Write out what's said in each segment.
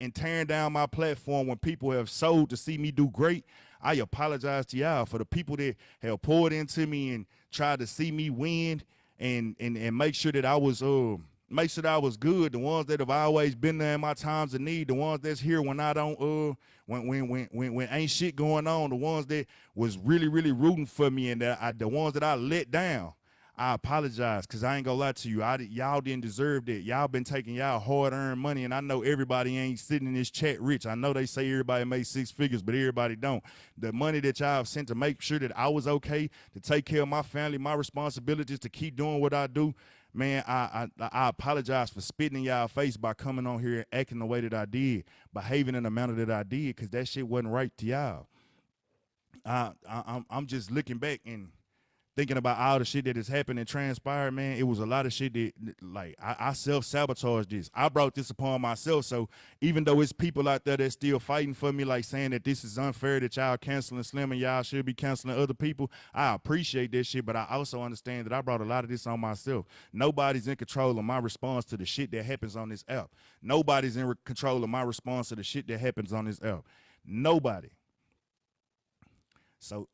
and tearing down my platform when people have sold to see me do great, I apologize to y'all. For the people that have poured into me and tried to see me win and make sure that I was make sure that I was good. The ones that have always been there in my times of need, the ones that's here when I don't when ain't shit going on, the ones that was really rooting for me, and the ones that I let down. I apologize, because I ain't gonna lie to you. Y'all didn't deserve that. Y'all been taking y'all hard-earned money, and I know everybody ain't sitting in this chat rich. I know they say everybody made six figures, but everybody don't. The money that y'all have sent to make sure that I was okay, to take care of my family, my responsibilities, to keep doing what I do, man, I apologize for spitting in y'all face by coming on here and acting the way that I did, behaving in the manner that I did, because that shit wasn't right to y'all. I'm just looking back and thinking about all the shit that has happened and transpired, man. It was a lot of shit that, like, I self-sabotaged this. I brought this upon myself. So even though it's people out there that's still fighting for me, like saying that this is unfair, that y'all canceling Slim and y'all should be canceling other people, I appreciate that shit, but I also understand that I brought a lot of this on myself. Nobody's in control of my response to the shit that happens on this app. Nobody's in control of my response to the shit that happens on this app. Nobody. So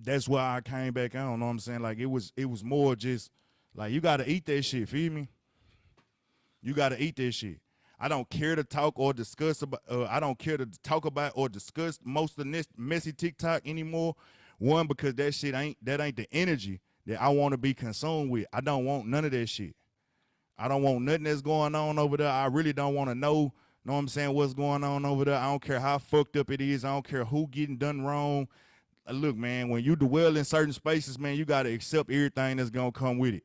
that's why I came back on. Know what I'm saying? Like, it was more just like, you gotta eat that shit. Feel me? You gotta eat that shit. I don't care to talk or discuss about. I don't care to talk about or discuss most of this messy TikTok anymore. One, because that ain't the energy that I want to be consumed with. I don't want none of that shit. I don't want nothing that's going on over there. I really don't want to know what I'm saying, what's going on over there. I don't care how fucked up it is. I don't care who getting done wrong. Look, man, when you dwell in certain spaces, man, you got to accept everything that's going to come with it.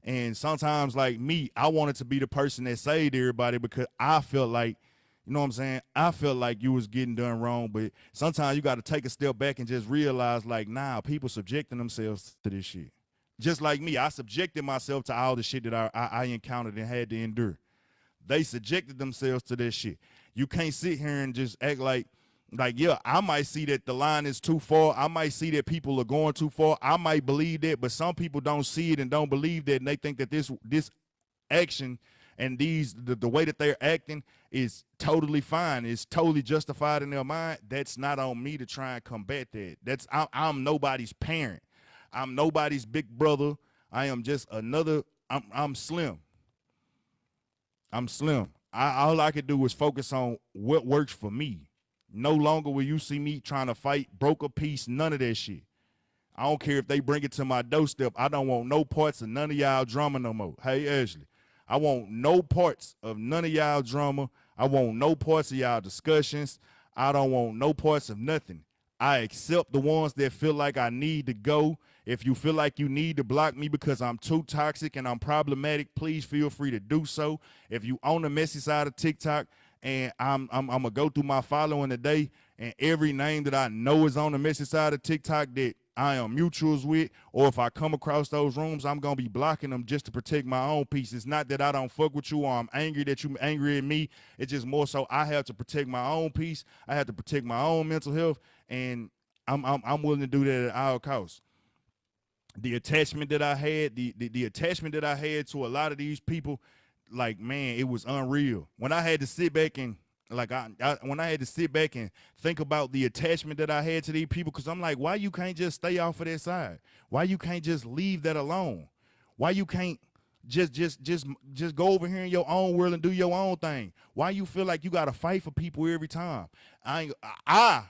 And sometimes, like me, I wanted to be the person that saved everybody, because I felt like, you know what I'm saying, I felt like you was getting done wrong. But sometimes you got to take a step back and just realize, like, nah, people subjecting themselves to this shit. Just like me, I subjected myself to all the shit that I encountered and had to endure. They subjected themselves to this shit. You can't sit here and just act like, yeah, I might see that the line is too far. I might see that people are going too far. I might believe that, but some people don't see it and don't believe that, and they think that this action and the way that they're acting is totally fine. It's totally justified in their mind. That's not on me to try and combat that. I'm nobody's parent. I'm nobody's big brother. I am just another. I'm Slim. I'm Slim. All I could do is focus on what works for me. No longer will you see me trying to fight broke a piece, none of that shit. I don't care if they bring it to my doorstep. I don't want no parts of none of y'all drama no more. Hey, Ashley, I want no parts of none of y'all drama. I want no parts of y'all discussions. I don't want no parts of nothing. I accept the ones that feel like I need to go. If you feel like you need to block me because I'm too toxic and I'm problematic, please feel free to do so. If you on the messy side of TikTok, and I'm gonna go through my following today, and every name that I know is on the message side of TikTok that I am mutuals with, or if I come across those rooms, I'm gonna be blocking them just to protect my own peace. It's not that I don't fuck with you or I'm angry that you angry at me. It's just more so I have to protect my own peace. I have to protect my own mental health, and I'm willing to do that at all costs. The attachment that I had, the attachment that I had to a lot of these people, like, man, it was unreal. When I had to sit back and when I had to sit back and think about the attachment that I had to these people, because I'm like, why you can't just stay off of that side? Why you can't just leave that alone? Why you can't just go over here in your own world and do your own thing? Why you feel like you gotta fight for people every time? I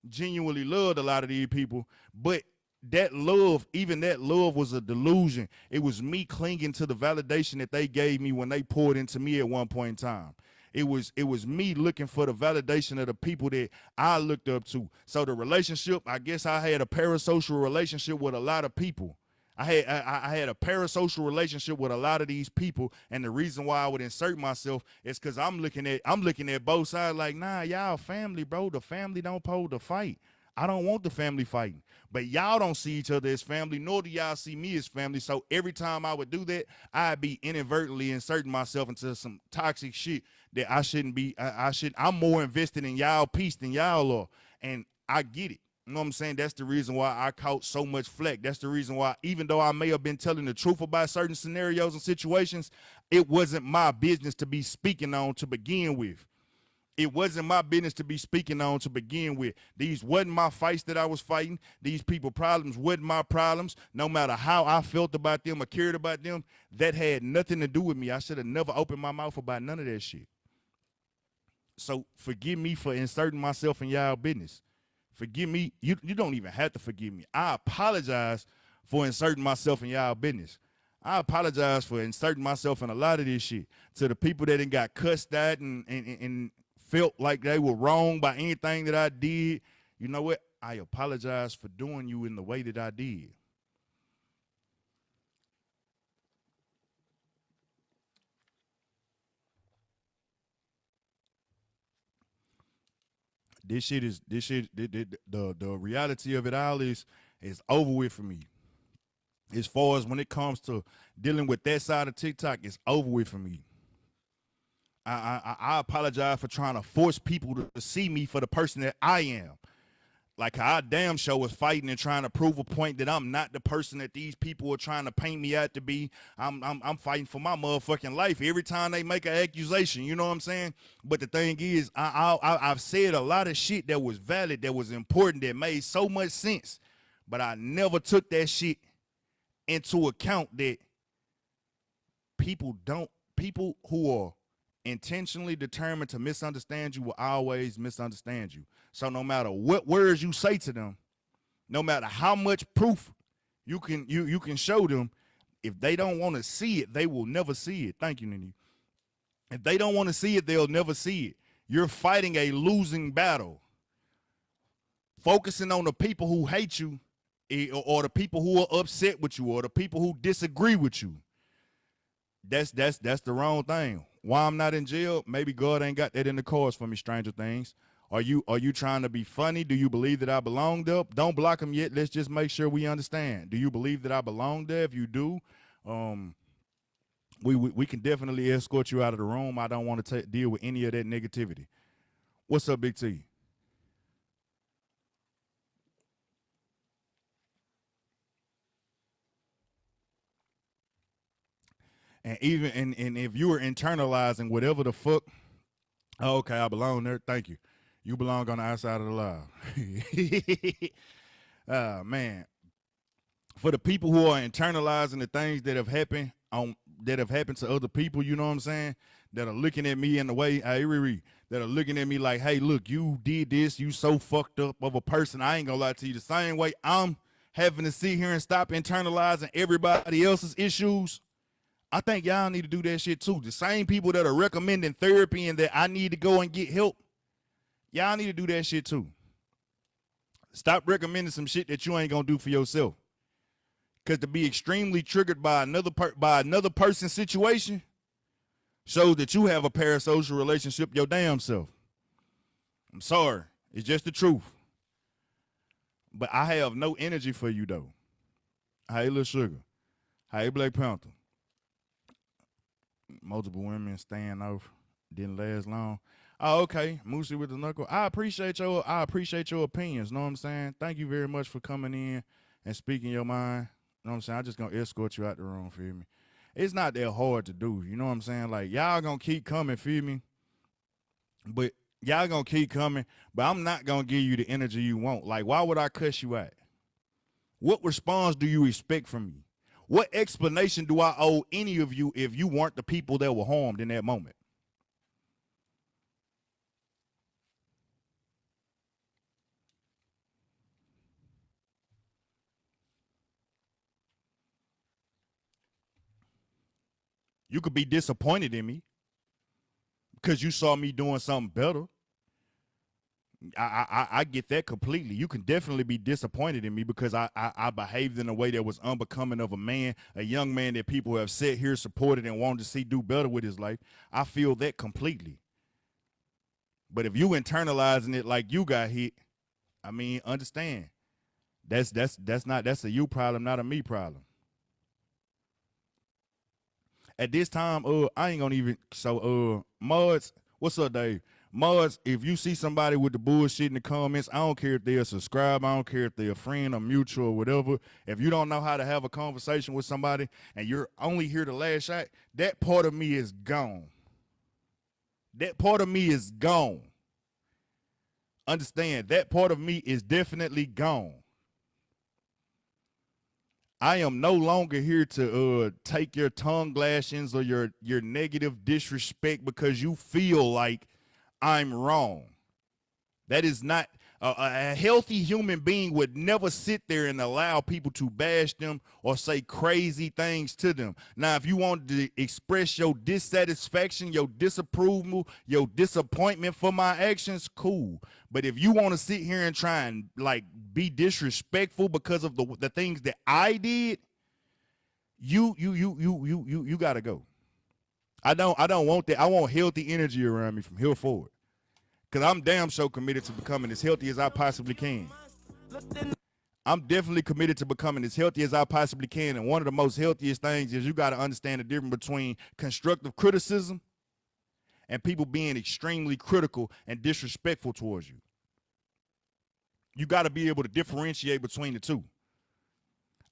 genuinely loved a lot of these people, but that love, even that love was a delusion. It was me clinging to the validation that they gave me when they poured into me at one point in time. It was me looking for the validation of the people that I looked up to. So the relationship, I guess I had a parasocial relationship with a lot of people. I had a parasocial relationship with a lot of these people, and the reason why I would insert myself is because I'm looking at both sides like, nah, y'all family, bro. The family don't pose to fight. I don't want the family fighting. But y'all don't see each other as family, nor do y'all see me as family. So every time I would do that, I'd be inadvertently inserting myself into some toxic shit that I shouldn't be. I'm more invested in y'all peace than y'all are. And I get it. You know what I'm saying? That's the reason why I caught so much flack. That's the reason why, even though I may have been telling the truth about certain scenarios and situations, it wasn't my business to be speaking on to begin with. It wasn't my business to be speaking on to begin with. These wasn't my fights that I was fighting. These people problems wasn't my problems. No matter how I felt about them or cared about them, that had nothing to do with me. I should have never opened my mouth about none of that shit. So forgive me for inserting myself in y'all business. Forgive me. You don't even have to forgive me. I apologize for inserting myself in y'all business. I apologize for inserting myself in a lot of this shit. To the people that ain't got cussed at and felt like they were wrong by anything that I did, you know what? I apologize for doing you in the way that I did. The reality of it all is over with for me. As far as when it comes to dealing with that side of TikTok, it's over with for me. I apologize for trying to force people to see me for the person that I am. Like how I damn sure was fighting and trying to prove a point that I'm not the person that these people are trying to paint me out to be. I'm fighting for my motherfucking life every time they make an accusation. You know what I'm saying? But the thing is, I've said a lot of shit that was valid, that was important, that made so much sense. But I never took that shit into account that people who are intentionally determined to misunderstand you will always misunderstand you. So no matter what words you say to them, no matter how much proof you can show them, if they don't want to see it, they will never see it. Thank you, Nini. If they don't want to see it, they'll never see it. You're fighting a losing battle. Focusing on the people who hate you or the people who are upset with you or the people who disagree with you. That's the wrong thing. Why I'm not in jail? Maybe God ain't got that in the cards for me, Stranger Things. Are you trying to be funny? Do you believe that I belong there? Don't block them yet. Let's just make sure we understand. Do you believe that I belong there? If you do, we can definitely escort you out of the room. I don't want to deal with any of that negativity. What's up, Big T? And even and if you were internalizing whatever the fuck, oh, okay, I belong there. Thank you. You belong on the outside of the law. Man, for the people who are internalizing the things that have happened to other people, you know what I'm saying? That are looking at me in the way, that are looking at me like, hey, look, you did this, you so fucked up of a person. I ain't gonna lie to you. The same way I'm having to sit here and stop internalizing everybody else's issues, I think y'all need to do that shit too. The same people that are recommending therapy and that I need to go and get help, y'all need to do that shit too. Stop recommending some shit that you ain't gonna do for yourself. Cause to be extremely triggered by another person's situation shows that you have a parasocial relationship your damn self. I'm sorry. It's just the truth. But I have no energy for you though. Hey, Lil Sugar. Hey, Black Panther. Multiple women staying off didn't last long. Oh, okay. Moosey with the knuckle. I appreciate your opinions. Know what I'm saying? Thank you very much for coming in and speaking your mind. Know what I'm saying? I'm just gonna escort you out the room, feel me? It's not that hard to do. You know what I'm saying? Like y'all gonna keep coming, feel me? But y'all gonna keep coming, but I'm not gonna give you the energy you want. Like, why would I cuss you out? What response do you expect from me? What explanation do I owe any of you if you weren't the people that were harmed in that moment? You could be disappointed in me because you saw me doing something better. I get that completely. You can definitely be disappointed in me because I behaved in a way that was unbecoming of a man, a young man that people have sat here, supported, and wanted to see do better with his life. I feel that completely. But if you internalizing it like you got hit, I mean, understand. That's a you problem, not a me problem. At this time, I ain't gonna even Mods, what's up, Dave? Mods, if you see somebody with the bullshit in the comments, I don't care if they're a subscriber, I don't care if they're a friend or mutual or whatever. If you don't know how to have a conversation with somebody and you're only here to lash out, that part of me is gone. That part of me is gone. Understand, that part of me is definitely gone. I am no longer here to take your tongue lashings or your negative disrespect because you feel like I'm wrong. That is not a healthy human being would never sit there and allow people to bash them or say crazy things to them. Now, if you want to express your dissatisfaction, your disapproval, your disappointment for my actions, cool. But if you want to sit here and try and like be disrespectful because of the things that I did, you gotta go. I don't want that. I want healthy energy around me from here forward. Cause I'm damn so committed to becoming as healthy as I possibly can. I'm definitely committed to becoming as healthy as I possibly can. And one of the most healthiest things is you got to understand the difference between constructive criticism and people being extremely critical and disrespectful towards you. You got to be able to differentiate between the two.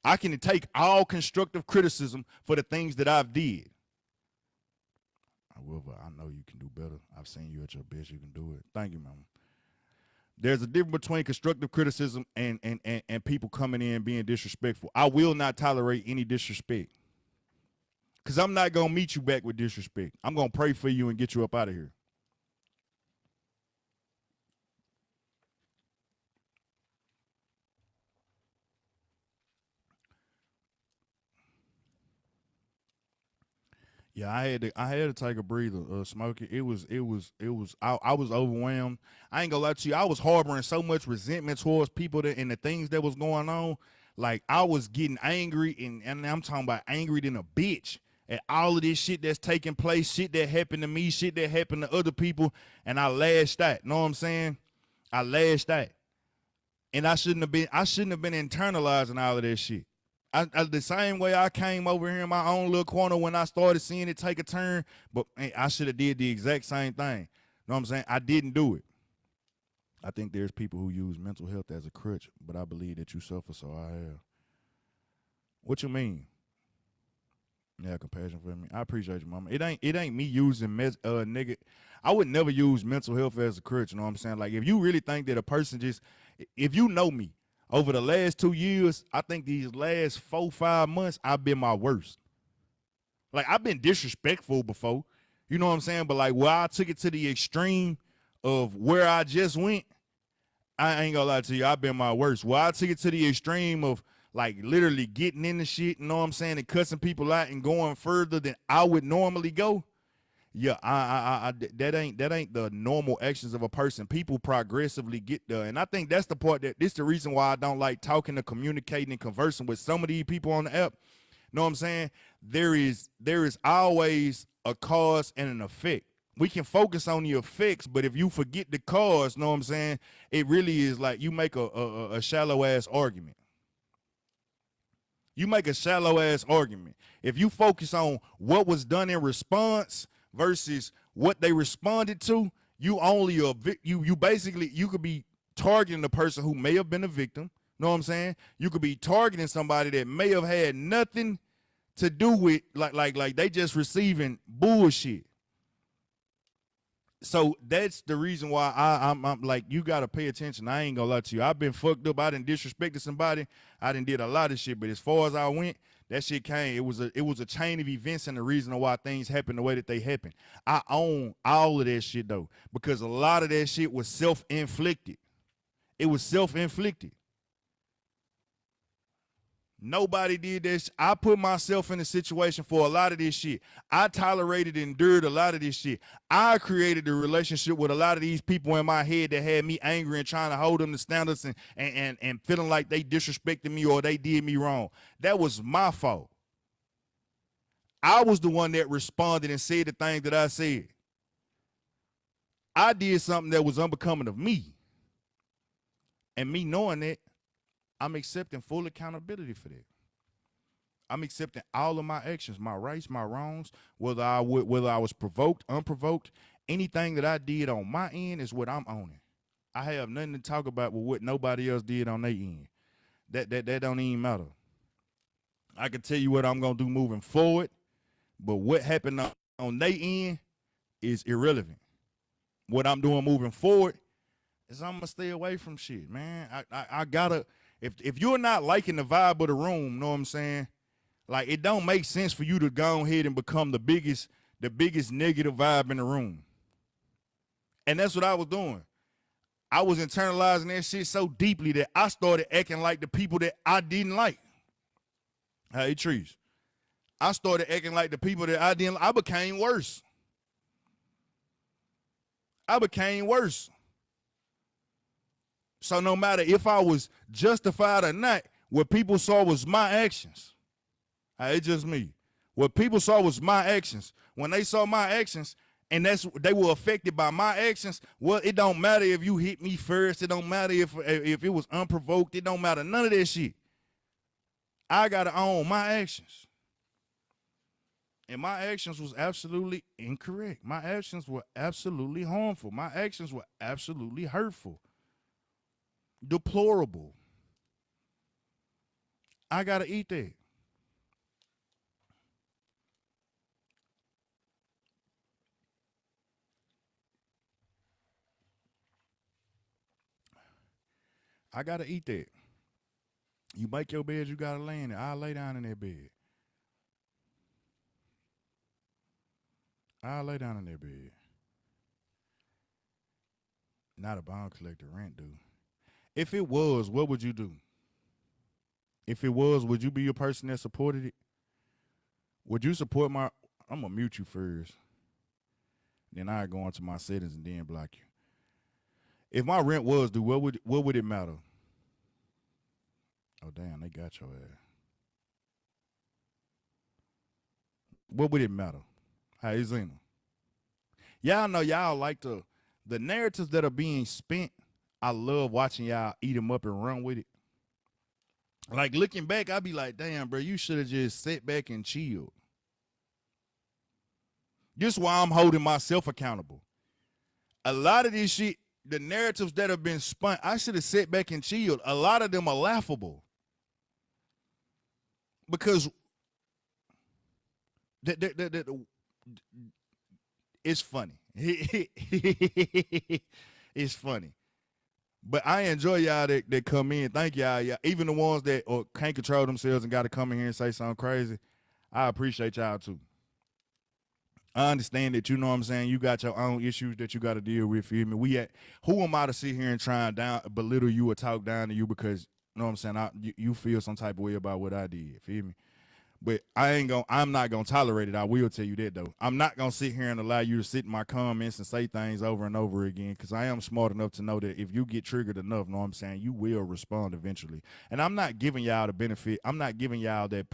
I can take all constructive criticism for the things that I've did. However, I know you can do better. I've seen you at your best. You can do it. Thank you, mama. There's a difference between constructive criticism and people coming in being disrespectful. I will not tolerate any disrespect. Because I'm not going to meet you back with disrespect. I'm going to pray for you and get you up out of here. Yeah, I had to take a breather, Smokey. It was I was overwhelmed. I ain't gonna lie to you. I was harboring so much resentment towards people and the things that was going on. Like I was getting angry and I'm talking about angry than a bitch at all of this shit that's taking place, shit that happened to me, shit that happened to other people, and I lashed out. Know what I'm saying? I lashed out. And I shouldn't have been internalizing all of that shit. The same way I came over here in my own little corner when I started seeing it take a turn, but I should have did the exact same thing. Know what I'm saying? I didn't do it. I think there's people who use mental health as a crutch, but I believe that you suffer, so I have. What you mean? Yeah, compassion for me. I appreciate you, mama. It ain't me using nigga. I would never use mental health as a crutch. You know what I'm saying? Like if you really think that a person if you know me over the last 2 years, I think these last 4-5 months I've been my worst. Like I've been disrespectful before, you know what I'm saying? But like where I took it to the extreme of where I just went, I ain't gonna lie to you, I've been my worst. Where I took it to the extreme of like literally getting into shit, you know what I'm saying, and cussing people out and going further than I would normally go. Yeah, that ain't the normal actions of a person. People progressively get there, and I think that's the part this the reason why I don't like talking and communicating and conversing with some of these people on the app. Know what I'm saying? There is always a cause and an effect. We can focus on the effects, but if you forget the cause, know what I'm saying? It really is like you make a shallow ass argument. You make a shallow ass argument. If you focus on what was done in response versus what they responded to, you only you basically you could be targeting the person who may have been a victim. Know what I'm saying? You could be targeting somebody that may have had nothing to do with like they just receiving bullshit. So that's the reason why I'm like, you gotta pay attention. I ain't gonna lie to you. I've been fucked up. I done disrespected somebody. I done did a lot of shit. But as far as I went, that shit came. It was a chain of events and the reason why things happen the way that they happen. I own all of that shit though, because a lot of that shit was self-inflicted. It was self-inflicted. Nobody did this. I put myself in a situation for a lot of this shit. I tolerated and endured a lot of this shit. I created a relationship with a lot of these people in my head that had me angry and trying to hold them to standards and feeling like they disrespected me or they did me wrong. That was my fault. I was the one that responded and said the things that I said. I did something that was unbecoming of me. And me knowing that, I'm accepting full accountability for that. I'm accepting all of my actions, my rights, my wrongs, whether I was provoked, unprovoked, anything that I did on my end is what I'm owning. I have nothing to talk about with what nobody else did on their end. That don't even matter. I can tell you what I'm gonna do moving forward, but what happened on their end is irrelevant. what I'm doing moving forward is I'm gonna stay away from shit, man. I gotta if you're not liking the vibe of the room, know what I'm saying? Like it don't make sense for you to go ahead and become the biggest negative vibe in the room. And that's what I was doing. I was internalizing that shit so deeply that I started acting like the people that I didn't like. Hey, Trees. I started acting like the people that I didn't like. I became worse. So no matter if I was justified or not, what people saw was my actions. It's just me. What people saw was my actions. When they saw my actions, and they were affected by my actions, well, it don't matter if you hit me first. It don't matter if it was unprovoked. It don't matter. None of that shit. I gotta own my actions. And my actions was absolutely incorrect. My actions were absolutely harmful. My actions were absolutely hurtful. Deplorable. I gotta eat that. I gotta eat that. You make your bed, you gotta lay in it. I'll lay down in that bed. I'll lay down in that bed. Not a bond collector, rent due. If it was, what would you do? If it was, would you be a person that supported it? Would you support my? I'm gonna mute you first. Then I go into my settings and then block you. If my rent was due, what would it matter? Oh damn, they got your ass. What would it matter? Hey Zena. Y'all know y'all like the narratives that are being spent. I love watching y'all eat them up and run with it. Like looking back, I be like, damn, bro, you should have just sat back and chilled. This is why I'm holding myself accountable. A lot of this shit, the narratives that have been spun, I should have sat back and chilled. A lot of them are laughable. Because it's funny. It's funny. But I enjoy y'all that come in. Thank y'all. Even the ones that can't control themselves and got to come in here and say something crazy. I appreciate y'all too. I understand that, you know what I'm saying, you got your own issues that you got to deal with, feel me? Who am I to sit here and try and belittle you or talk down to you because, you know what I'm saying, you feel some type of way about what I did, feel me? But I'm not gonna tolerate it. I will tell you that though. I'm not gonna sit here and allow you to sit in my comments and say things over and over again because I am smart enough to know that if you get triggered enough, know what I'm saying, you will respond eventually. And I'm not giving y'all the benefit. I'm not giving y'all that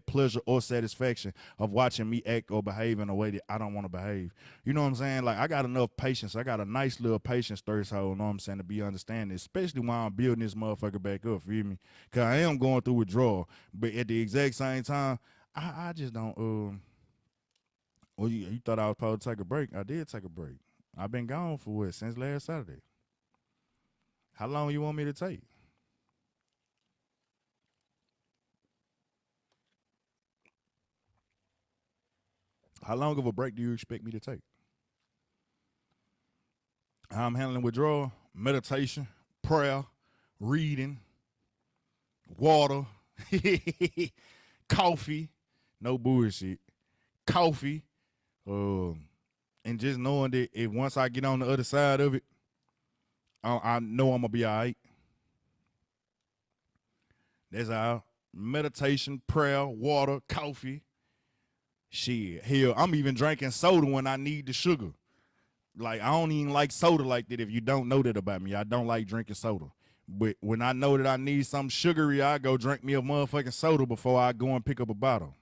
pleasure or satisfaction of watching me act or behave in a way that I don't want to behave. You know what I'm saying? Like I got enough patience. I got a nice little patience threshold, know what I'm saying, to be understanding, especially when I'm building this motherfucker back up, feel me? Cause I am going through withdrawal. But at the exact same time, I just don't. Well, you thought I was supposed to take a break. I did take a break. I've been gone for what, since last Saturday. How long you want me to take? How long of a break do you expect me to take? How I'm handling withdrawal, meditation, prayer, reading, water, coffee, no bullshit, coffee, and just knowing that if once I get on the other side of it, I know I'm gonna be all right. That's all. Meditation, prayer, water, coffee. Shit, hell, I'm even drinking soda when I need the sugar. Like I don't even like soda like that. If you don't know that about me, I don't like drinking soda. But when I know that I need something sugary, I go drink me a motherfucking soda before I go and pick up a bottle.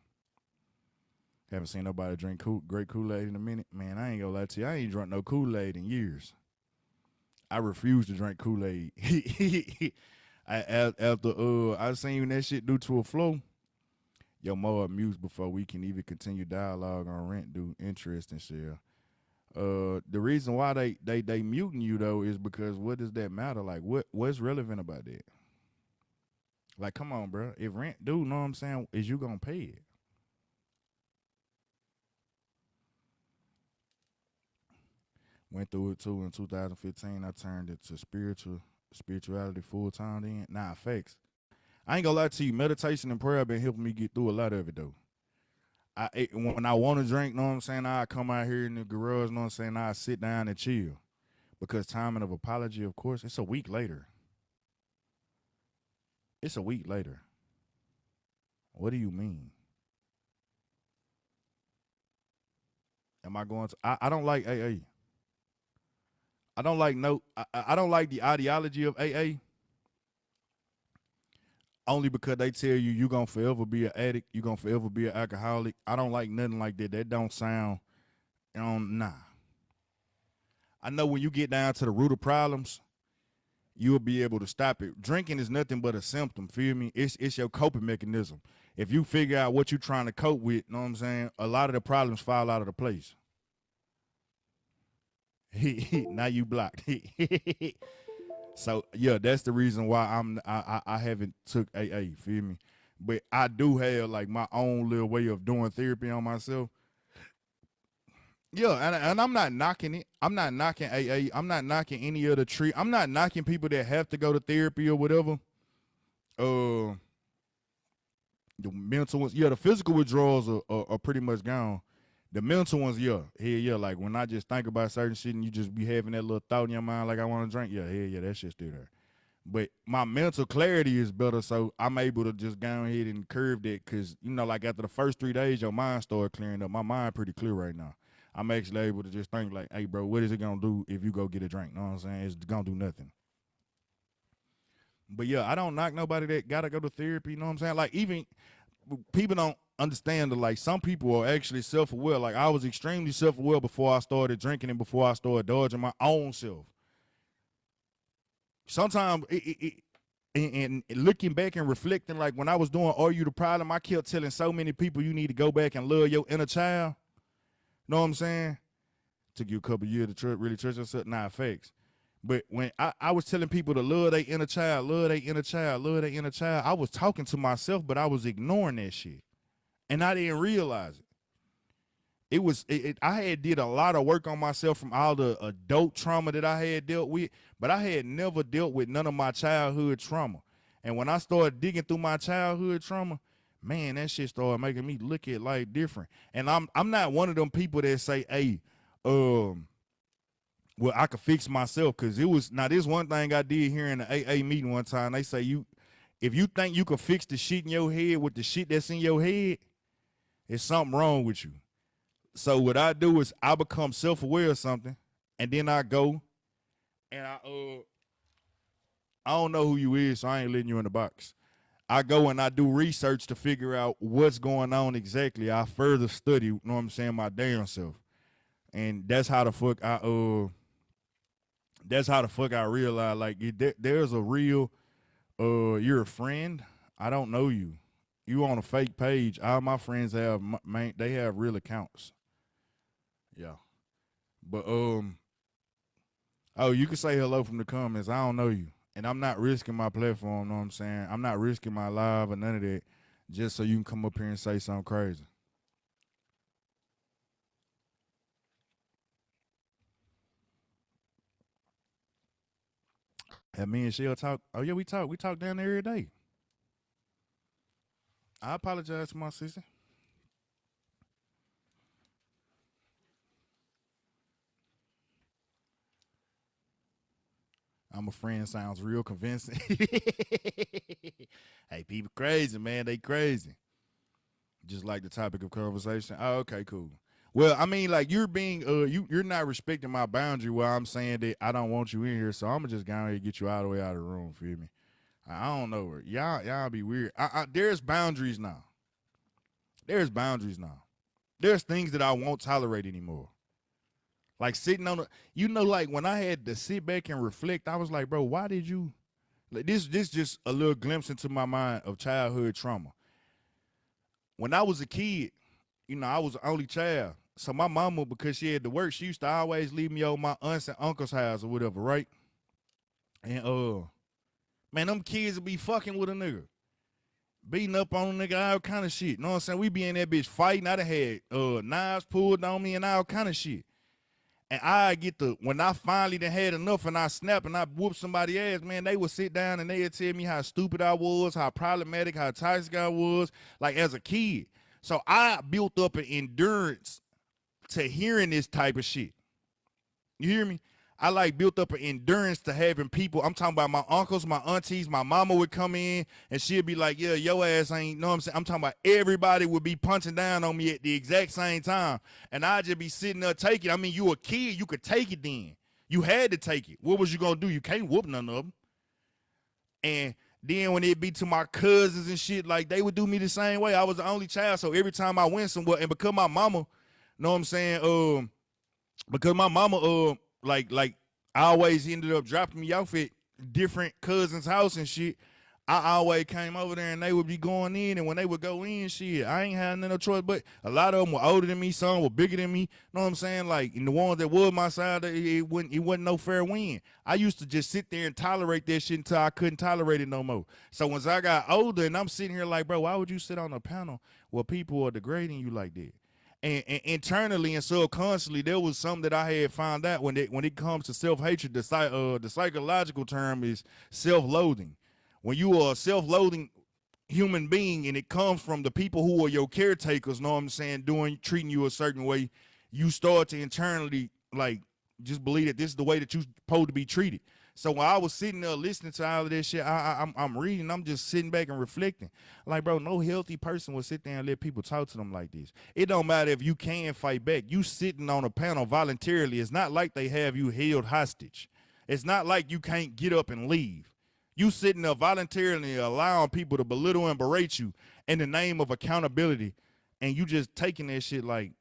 Haven't seen nobody drink great Kool-Aid in a minute. Man, I ain't gonna lie to you. I ain't drunk no Kool-Aid in years. I refuse to drink Kool-Aid. After I seen that shit do to a flow, yo, more amused before we can even continue dialogue on rent due interest and share. The reason why they muting you though is because what does that matter? Like what's relevant about that? Like, come on, bro. If rent due, know what I'm saying, is you gonna pay it? Went through it too in 2015. I turned it to spirituality full time then. Nah, facts. I ain't gonna lie to you. Meditation and prayer been helping me get through a lot of it though. When I want to drink, know what I'm saying, I come out here in the garage, know what I'm saying, I sit down and chill. Because timing of apology, of course, it's a week later. It's a week later. What do you mean? Am I going to? I don't like AA. I don't like no. I don't like the ideology of AA. Only because they tell you gonna forever be an addict, you gonna forever be an alcoholic. I don't like nothing like that. That don't sound. Nah. I know when you get down to the root of problems, you'll be able to stop it. Drinking is nothing but a symptom, feel me? It's your coping mechanism. If you figure out what you're trying to cope with, know what I'm saying, a lot of the problems fall out of the place. Now you blocked. So yeah, that's the reason why I haven't took AA, feel me? But I do have like my own little way of doing therapy on myself. Yeah, and I'm not knocking it. I'm not knocking AA. I'm not knocking any other tree. I'm not knocking people that have to go to therapy or whatever. The mental ones, yeah, the physical withdrawals are pretty much gone. The mental ones, yeah, like when I just think about certain shit and you just be having that little thought in your mind like I want to drink, yeah, that shit's still there. But my mental clarity is better, so I'm able to just go ahead and curve that because, like after the first 3 days, your mind started clearing up. My mind pretty clear right now. I'm actually able to just think like, hey, bro, what is it going to do if you go get a drink? You know what I'm saying? It's going to do nothing. But yeah, I don't knock nobody that got to go to therapy, you know what I'm saying? Like even people don't understand that like some people are actually self-aware. Like I was extremely self-aware before I started drinking and before I started dodging my own self. Sometimes and looking back and reflecting, like when I was doing Are You the Problem, I kept telling so many people you need to go back and love your inner child. Know what I'm saying? Took you a couple years to really trust yourself. Nah, facts. But when I was telling people to love their inner child, love their inner child, love their inner child, I was talking to myself, but I was ignoring that shit. And I didn't realize it. I had did a lot of work on myself from all the adult trauma that I had dealt with, but I had never dealt with none of my childhood trauma. And when I started digging through my childhood trauma, man, that shit started making me look at life different. And I'm not one of them people that say, hey, well, I could fix myself, because this one thing I did here in the AA meeting one time. They say if you think you can fix the shit in your head with the shit that's in your head, there's something wrong with you. So what I do is I become self-aware of something, and then I go and I don't know who you is, so I ain't letting you in the box. I go and I do research to figure out what's going on exactly. I further study, you know what I'm saying, my damn self. And that's how the fuck I realize, like, there's a real, you're a friend. I don't know you. You on a fake page. All my friends they have real accounts. Yeah. But, you can say hello from the comments. I don't know you. And I'm not risking my platform, know what I'm saying? I'm not risking my live or none of that just so you can come up here and say something crazy. And me and Shell talk. Oh yeah, we talk. We talk down there every day. I apologize to my sister. I'm a friend sounds real convincing. Hey, people crazy, man. They crazy. Just like the topic of conversation. Oh, okay, cool. Well, I mean, like you're being you're not respecting my boundary where I'm saying that I don't want you in here, so I'm gonna just go ahead and get you all the way out of the room, feel me? I don't know. Y'all be weird. There's boundaries now. There's boundaries now. There's things that I won't tolerate anymore. Like sitting on like when I had to sit back and reflect, I was like, bro, why did you like this just a little glimpse into my mind of childhood trauma. When I was a kid, I was the only child. So my mama, because she had to work, she used to always leave me over my aunts and uncle's house or whatever, right? And man, them kids would be fucking with a nigga. Beating up on a nigga, all kind of shit. You know what I'm saying? We be in that bitch fighting. I done had knives pulled on me and all kind of shit. And I get the, when I finally done had enough and I snap and I whoop somebody ass, man, they would sit down and they would tell me how stupid I was, how problematic, how toxic I was, like as a kid. So I built up an endurance to hearing this type of shit. You hear me? I like built up an endurance to having people. I'm talking about my uncles, my aunties, my mama would come in and she'd be like, yeah, your ass ain't, know what I'm saying? I'm talking about everybody would be punching down on me at the exact same time. And I'd just be sitting there taking it. I mean, you a kid, you could take it then. You had to take it. What was you gonna do? You can't whoop none of them. And then when it be to my cousins and shit, like they would do me the same way. I was the only child, so every time I went somewhere, and because my mama, know what I'm saying, because my mama, like I always ended up dropping me off at different cousins' house and shit. I always came over there and they would be going in, and when they would go in, shit, I ain't had no choice. But a lot of them were older than me, some were bigger than me. Know what I'm saying? Like, and the ones that was my side, it wasn't no fair win. I used to just sit there and tolerate that shit until I couldn't tolerate it no more. So once I got older, and I'm sitting here like, bro, why would you sit on a panel where people are degrading you like that? And internally and subconsciously, there was something that I had found out when it comes to self-hatred. The psychological term is self-loathing. When you are a self-loathing human being and it comes from the people who are your caretakers, know what I'm saying, treating you a certain way, you start to internally like just believe that this is the way that you're supposed to be treated. So when I was sitting there listening to all of this shit, I'm reading, I'm just sitting back and reflecting. Like, bro, no healthy person will sit there and let people talk to them like this. It don't matter if you can fight back. You sitting on a panel voluntarily. It's not like they have you held hostage. It's not like you can't get up and leave. You sitting there voluntarily allowing people to belittle and berate you in the name of accountability, and you just taking that shit like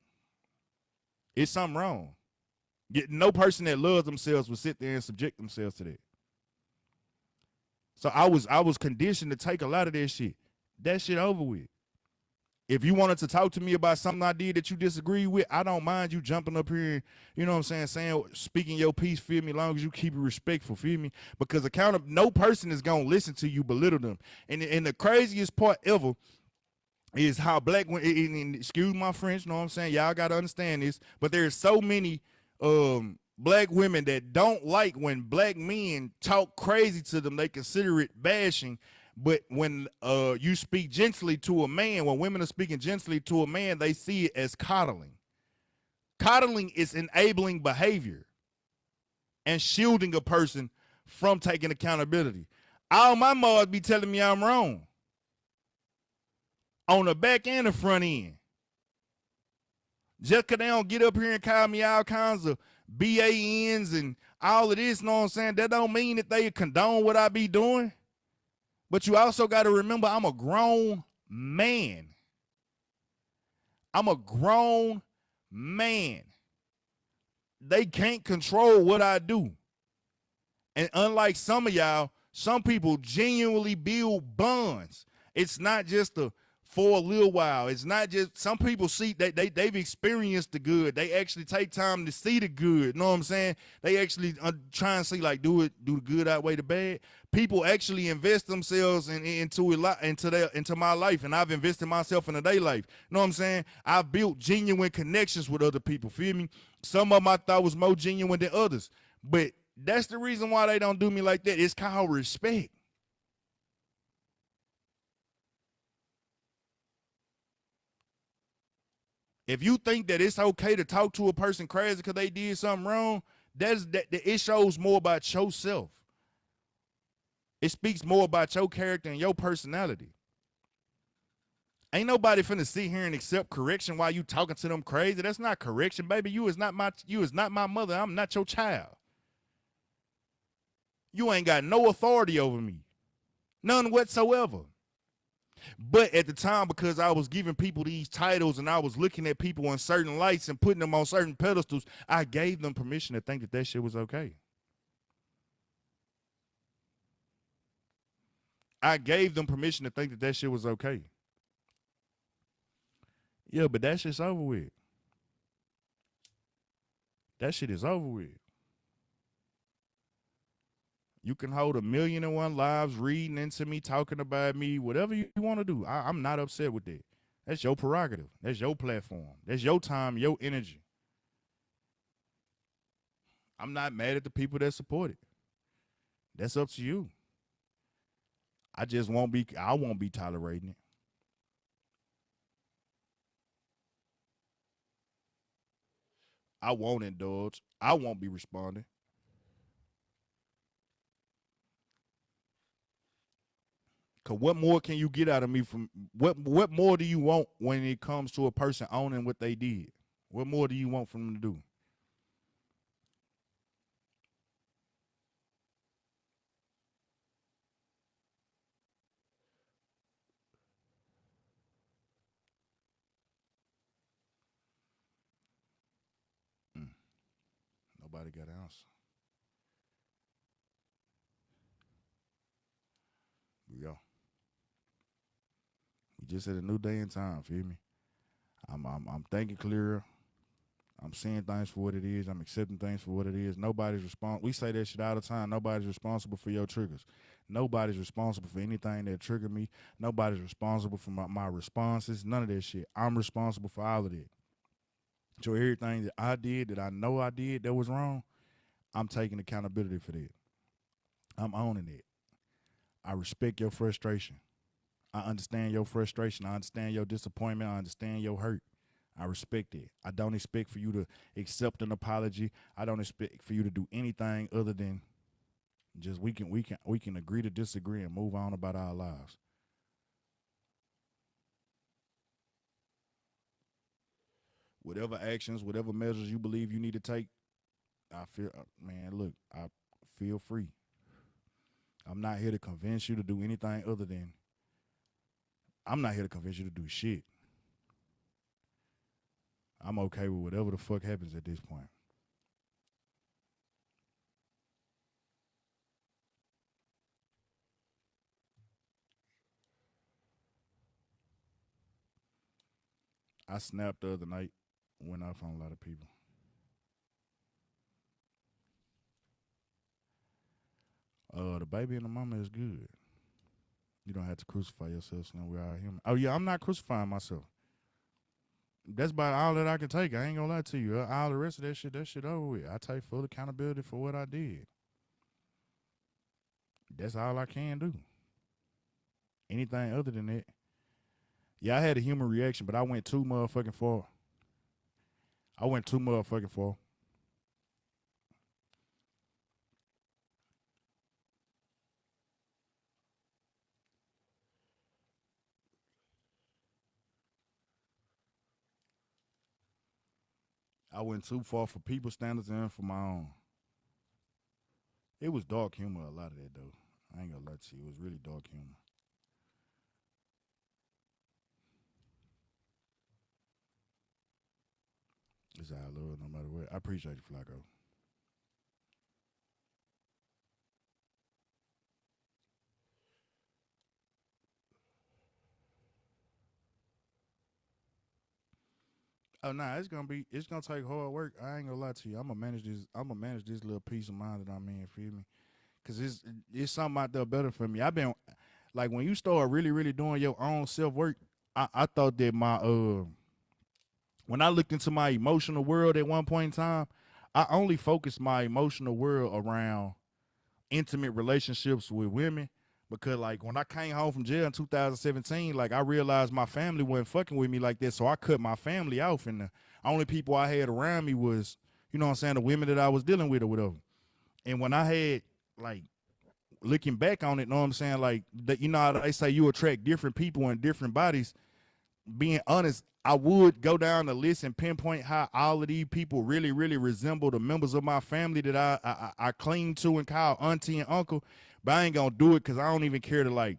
it's something wrong. No person that loves themselves would sit there and subject themselves to that. So I was conditioned to take a lot of that shit. That shit over with. If you wanted to talk to me about something I did that you disagree with, I don't mind you jumping up here, you know what I'm saying, speaking your piece, feel me, as long as you keep it respectful, feel me? Because no person is going to listen to you belittle them. And the craziest part ever is how black women, excuse my French, know what I'm saying, y'all got to understand this, but there's so many black women that don't like when black men talk crazy to them. They consider it bashing. But when you speak gently to a man, when women are speaking gently to a man, they see it as coddling. Coddling is enabling behavior and shielding a person from taking accountability. All my moms be telling me I'm wrong on the back and the front end. Just because they don't get up here and call me all kinds of BANs and all of this, know what I'm saying? That don't mean that they condone what I be doing. But you also got to remember, I'm a grown man. I'm a grown man. They can't control what I do. And unlike some of y'all, some people genuinely build bonds. It's not just for a little while. It's not just, some people see that they've experienced the good. They actually take time to see the good. You know what I'm saying? They actually try and see, like, do the good outweigh the bad. People actually invest themselves into my life, and I've invested myself into their life. You know what I'm saying? I've built genuine connections with other people. Feel me? Some of them I thought was more genuine than others. But that's the reason why they don't do me like that. It's called respect. If you think that it's okay to talk to a person crazy because they did something wrong, it shows more about yourself. It speaks more about your character and your personality. Ain't nobody finna sit here and accept correction while you talking to them crazy. That's not correction, baby. You is not my mother. I'm not your child. You ain't got no authority over me. None whatsoever. But at the time, because I was giving people these titles and I was looking at people in certain lights and putting them on certain pedestals, I gave them permission to think that shit was okay. I gave them permission to think that shit was okay. Yeah, but that shit's over with. That shit is over with. You can hold 1,000,001 lives reading into me, talking about me, whatever you want to do. I'm not upset with that. That's your prerogative. That's your platform. That's your time, your energy. I'm not mad at the people that support it. That's up to you. I won't be tolerating it. I won't indulge. I won't be responding. Cause what more can you get out of me from what more do you want when it comes to a person owning what they did? What more do you want from them to do? Mm, nobody got an answer. Yeah. We just at a new day and time, feel me? I'm thinking clearer. I'm seeing things for what it is. I'm accepting things for what it is. Nobody's responsible. We say that shit all the time. Nobody's responsible for your triggers. Nobody's responsible for anything that triggered me. Nobody's responsible for my responses. None of that shit. I'm responsible for all of that. So everything that I did, that I know I did that was wrong, I'm taking accountability for that. I'm owning it. I respect your frustration. I understand your frustration. I understand your disappointment. I understand your hurt. I respect it. I don't expect for you to accept an apology. I don't expect for you to do anything other than just we can agree to disagree and move on about our lives. Whatever actions, whatever measures you believe you need to take, I feel man, look, I feel free. I'm not here to convince you to do anything other than I'm not here to convince you to do shit. I'm okay with whatever the fuck happens at this point. I snapped the other night, went off on a lot of people. The baby and the mama is good. You don't have to crucify yourself, so we are human. Oh yeah, I'm not crucifying myself. That's about all that I can take. I ain't gonna lie to you. All the rest of that shit over with. I take full accountability for what I did. That's all I can do. Anything other than that, yeah, I had a human reaction, but I went too motherfucking far. I went too motherfucking far. I went too far for people's standards and for my own. It was dark humor, a lot of that though. I ain't gonna lie to you. It was really dark humor. It's all love, no matter what. I appreciate it, Flacco. Oh nah, it's gonna take hard work. I ain't gonna lie to you. I'm gonna manage this little peace of mind that I'm in. Feel me? Cause it's something out there better for me. I've been like when you start really really doing your own self work. I thought that my when I looked into my emotional world at one point in time, I only focused my emotional world around intimate relationships with women because like when I came home from jail in 2017, like I realized my family wasn't fucking with me like that, so I cut my family off, and the only people I had around me was, you know what I'm saying, the women that I was dealing with or whatever. And when I had like looking back on it, you know what I'm saying, like that, you know how they say you attract different people in different bodies. Being honest, I would go down the list and pinpoint how all of these people really, really resemble the members of my family that I cling to and call auntie and uncle. But I ain't gonna do it because I don't even care to like.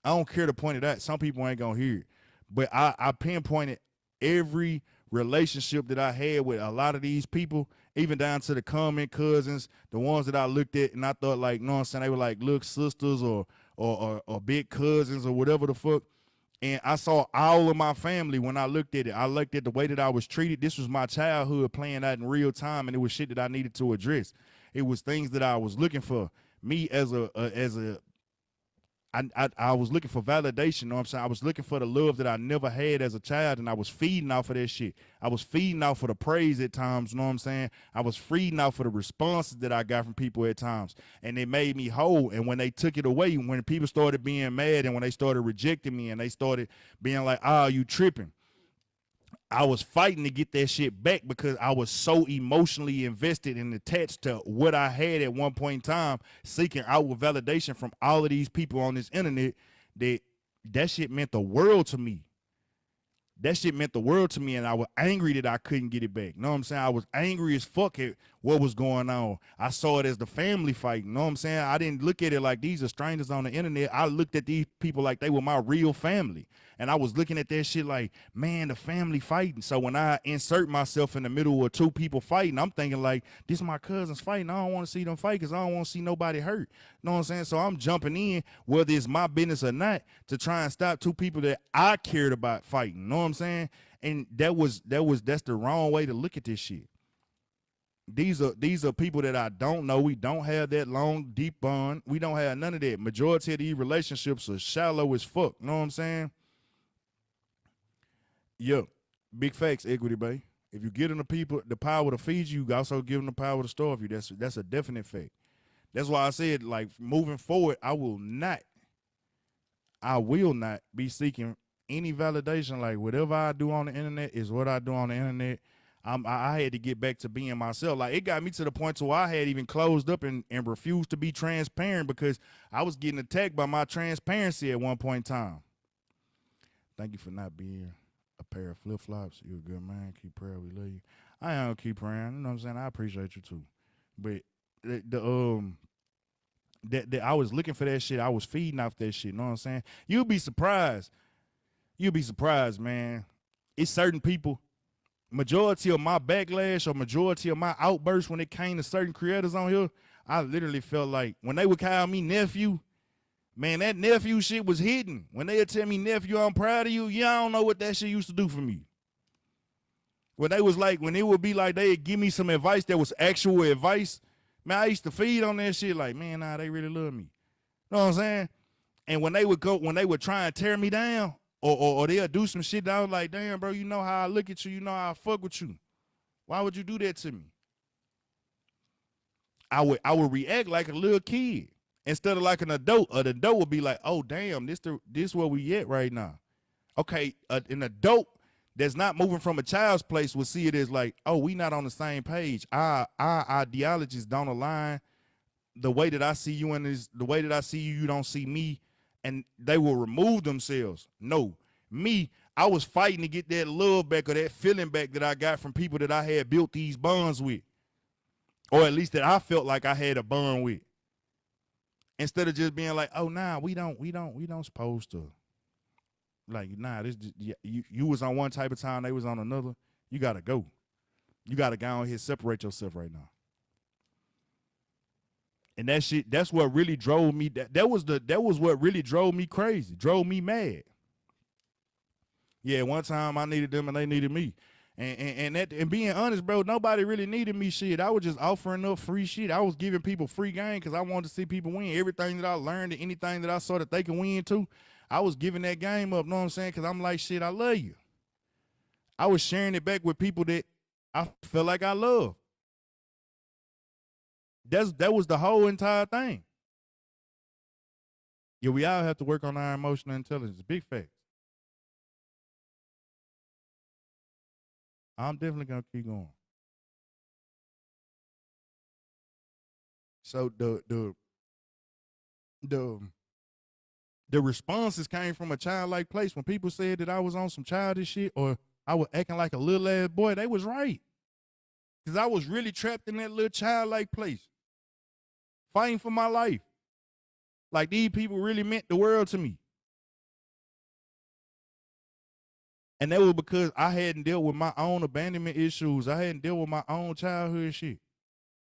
I don't care to point it out. Some people ain't gonna hear it, but I pinpointed every relationship that I had with a lot of these people, even down to the common cousins, the ones that I looked at and I thought like, you know what I'm saying, they were like little sisters or big cousins or whatever the fuck. And I saw all of my family when I looked at it. I looked at the way that I was treated. This was my childhood playing out in real time, and it was shit that I needed to address. It was things that I was looking for. Me as a I was looking for validation, you know what I'm saying? I was looking for the love that I never had as a child, and I was feeding off of that shit. I was feeding off of the praise at times, you know what I'm saying? I was feeding off of the responses that I got from people at times, and it made me whole. And when they took it away, when people started being mad and when they started rejecting me and they started being like, oh, you tripping, I was fighting to get that shit back because I was so emotionally invested and attached to what I had at one point in time, seeking outward validation from all of these people on this internet, that shit meant the world to me. That shit meant the world to me, and I was angry that I couldn't get it back. You know what I'm saying? I was angry as fuck at what was going on. I saw it as the family fight. You know what I'm saying? I didn't look at it like these are strangers on the internet. I looked at these people like they were my real family. And I was looking at that shit like, man, the family fighting. So when I insert myself in the middle of two people fighting, I'm thinking like, this is my cousins fighting. I don't want to see them fight because I don't want to see nobody hurt. You know what I'm saying? So I'm jumping in, whether it's my business or not, to try and stop two people that I cared about fighting. You know what I'm saying? And that's the wrong way to look at this shit. These are people that I don't know. We don't have that long, deep bond. We don't have none of that. Majority of these relationships are shallow as fuck. You know what I'm saying? Yo, big facts, Equity Bay. If you give them the power to feed you, you also give them the power to starve you. That's a definite fact. That's why I said, like, moving forward, I will not be seeking any validation. Like, whatever I do on the internet is what I do on the internet. I had to get back to being myself. Like, it got me to the point to where I had even closed up and refused to be transparent because I was getting attacked by my transparency at one point in time. Thank you for not being a pair of flip-flops. You're a good man. Keep praying. We love you. I am keep praying. You know what I'm saying? I appreciate you too. But I was looking for that shit. I was feeding off that shit. You know what I'm saying? You'll be surprised. You'll be surprised, man. It's certain people. Majority of my backlash or majority of my outbursts when it came to certain creators on here, I literally felt like when they would call me nephew, man, that nephew shit was hidden. When they would tell me, nephew, I'm proud of you, I don't know what that shit used to do for me. When it would be like they'd give me some advice that was actual advice, man, I used to feed on that shit like, man, nah, they really love me. You know what I'm saying? And when they would try and tear me down, or they'll do some shit that I was like, damn, bro, you know how I look at you, you know how I fuck with you. Why would you do that to me? I would react like a little kid instead of like an adult. An adult would be like, oh, damn, this where we at right now. Okay, an adult that's not moving from a child's place will see it as like, oh, we not on the same page. Our ideologies don't align. The way that I see you the way that I see you, you don't see me. And they will remove themselves. No, me, I was fighting to get that love back or that feeling back that I got from people that I had built these bonds with. Or at least that I felt like I had a bond with. Instead of just being like, oh, nah, we don't supposed to. Like, nah, you was on one type of time, they was on another. You gotta go. You gotta go on here, separate yourself right now. And that shit, that's what really drove me. That was what really drove me crazy, drove me mad. Yeah, one time I needed them and they needed me. And being honest, bro, nobody really needed me shit. I was just offering up free shit. I was giving people free game because I wanted to see people win. Everything that I learned and anything that I saw that they can win too, I was giving that game up, know what I'm saying? Because I'm like, shit, I love you. I was sharing it back with people that I felt like I love. That was the whole entire thing. Yeah, we all have to work on our emotional intelligence. Big facts. I'm definitely gonna keep going. So the responses came from a childlike place. When people said that I was on some childish shit or I was acting like a little ass boy, they was right. Because I was really trapped in that little childlike place, fighting for my life. Like, these people really meant the world to me. And that was because I hadn't dealt with my own abandonment issues. I hadn't dealt with my own childhood shit.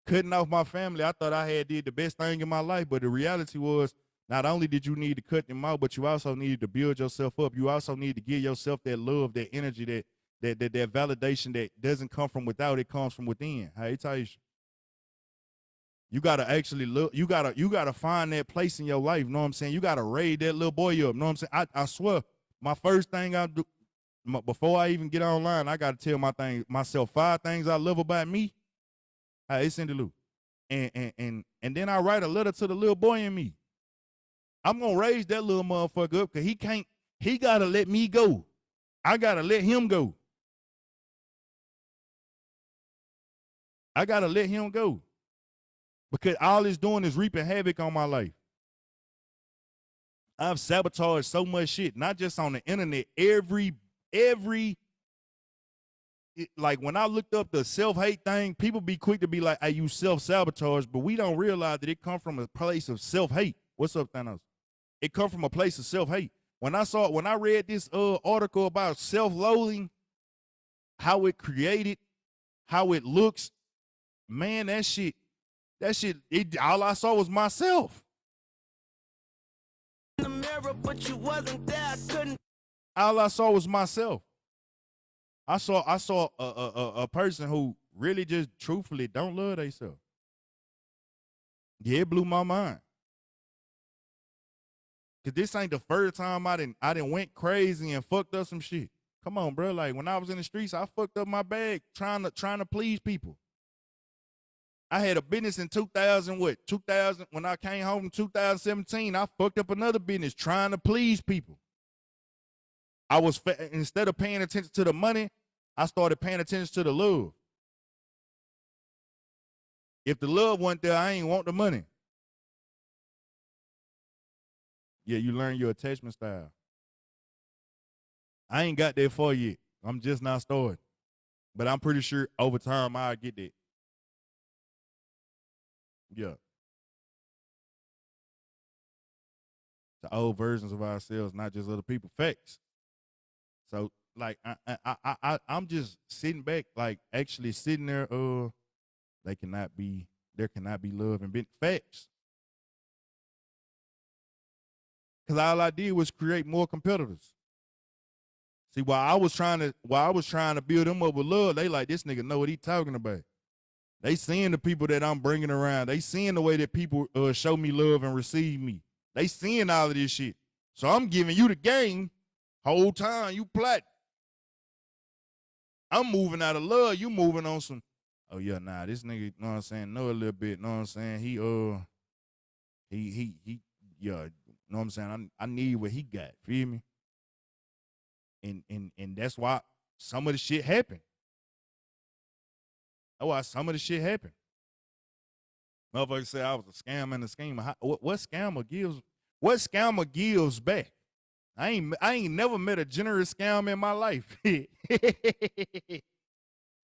Cutting off my family, I thought I had did the best thing in my life. But the reality was, not only did you need to cut them out, but you also needed to build yourself up. You also need to give yourself that love, that energy, that validation that doesn't come from without, it comes from within. Hey, Taisha. You gotta actually look. You gotta find that place in your life. You know what I'm saying? You gotta raise that little boy up. You know what I'm saying? I swear, my first thing I do before I even get online, I gotta tell myself 5 things I love about me. Hey, it's Cindy Lou. And then I write a letter to the little boy in me. I'm gonna raise that little motherfucker up because he gotta let me go. I gotta let him go. I gotta let him go. Because all it's doing is reaping havoc on my life. I've sabotaged so much shit, not just on the internet. Like when I looked up the self-hate thing, people be quick to be like, "Hey, you self-sabotage," but we don't realize that it comes from a place of self-hate. What's up, Thanos? It comes from a place of self-hate. When I read this article about self-loathing, how it created, how it looks, man, that shit, all I saw was myself. In the mirror, but you wasn't there. I couldn't. All I saw was myself. I saw a person who really just truthfully don't love themselves. Yeah, it blew my mind. Cause this ain't the first time I didn't went crazy and fucked up some shit. Come on, bro. Like when I was in the streets, I fucked up my bag trying to please people. I had a business in 2000 when I came home in 2017, I fucked up another business trying to please people. Instead of paying attention to the money, I started paying attention to the love. If the love wasn't there, I ain't want the money. Yeah, you learn your attachment style. I ain't got that far yet. I'm just not started. But I'm pretty sure over time I'll get that. Yeah. The old versions of ourselves, not just other people. Facts. So like I'm just sitting back, like actually sitting there, there cannot be love and been facts. Cause all I did was create more competitors. See, while I was trying to build them up with love, they like, this nigga know what he talking about. They seeing the people that I'm bringing around. They seeing the way that people show me love and receive me. They seeing all of this shit. So I'm giving you the game. Whole time you plotting. I'm moving out of love. You moving on some. Oh yeah, nah, this nigga, you know what I'm saying? Know a little bit. Know what I'm saying? He yeah. Know what I'm saying? I need what he got. Feel me? And that's why some of the shit happened. That's why some of the shit happened. Motherfucker said I was a scam and a schemer. What scammer gives? What scammer gives back? I ain't never met a generous scam in my life. I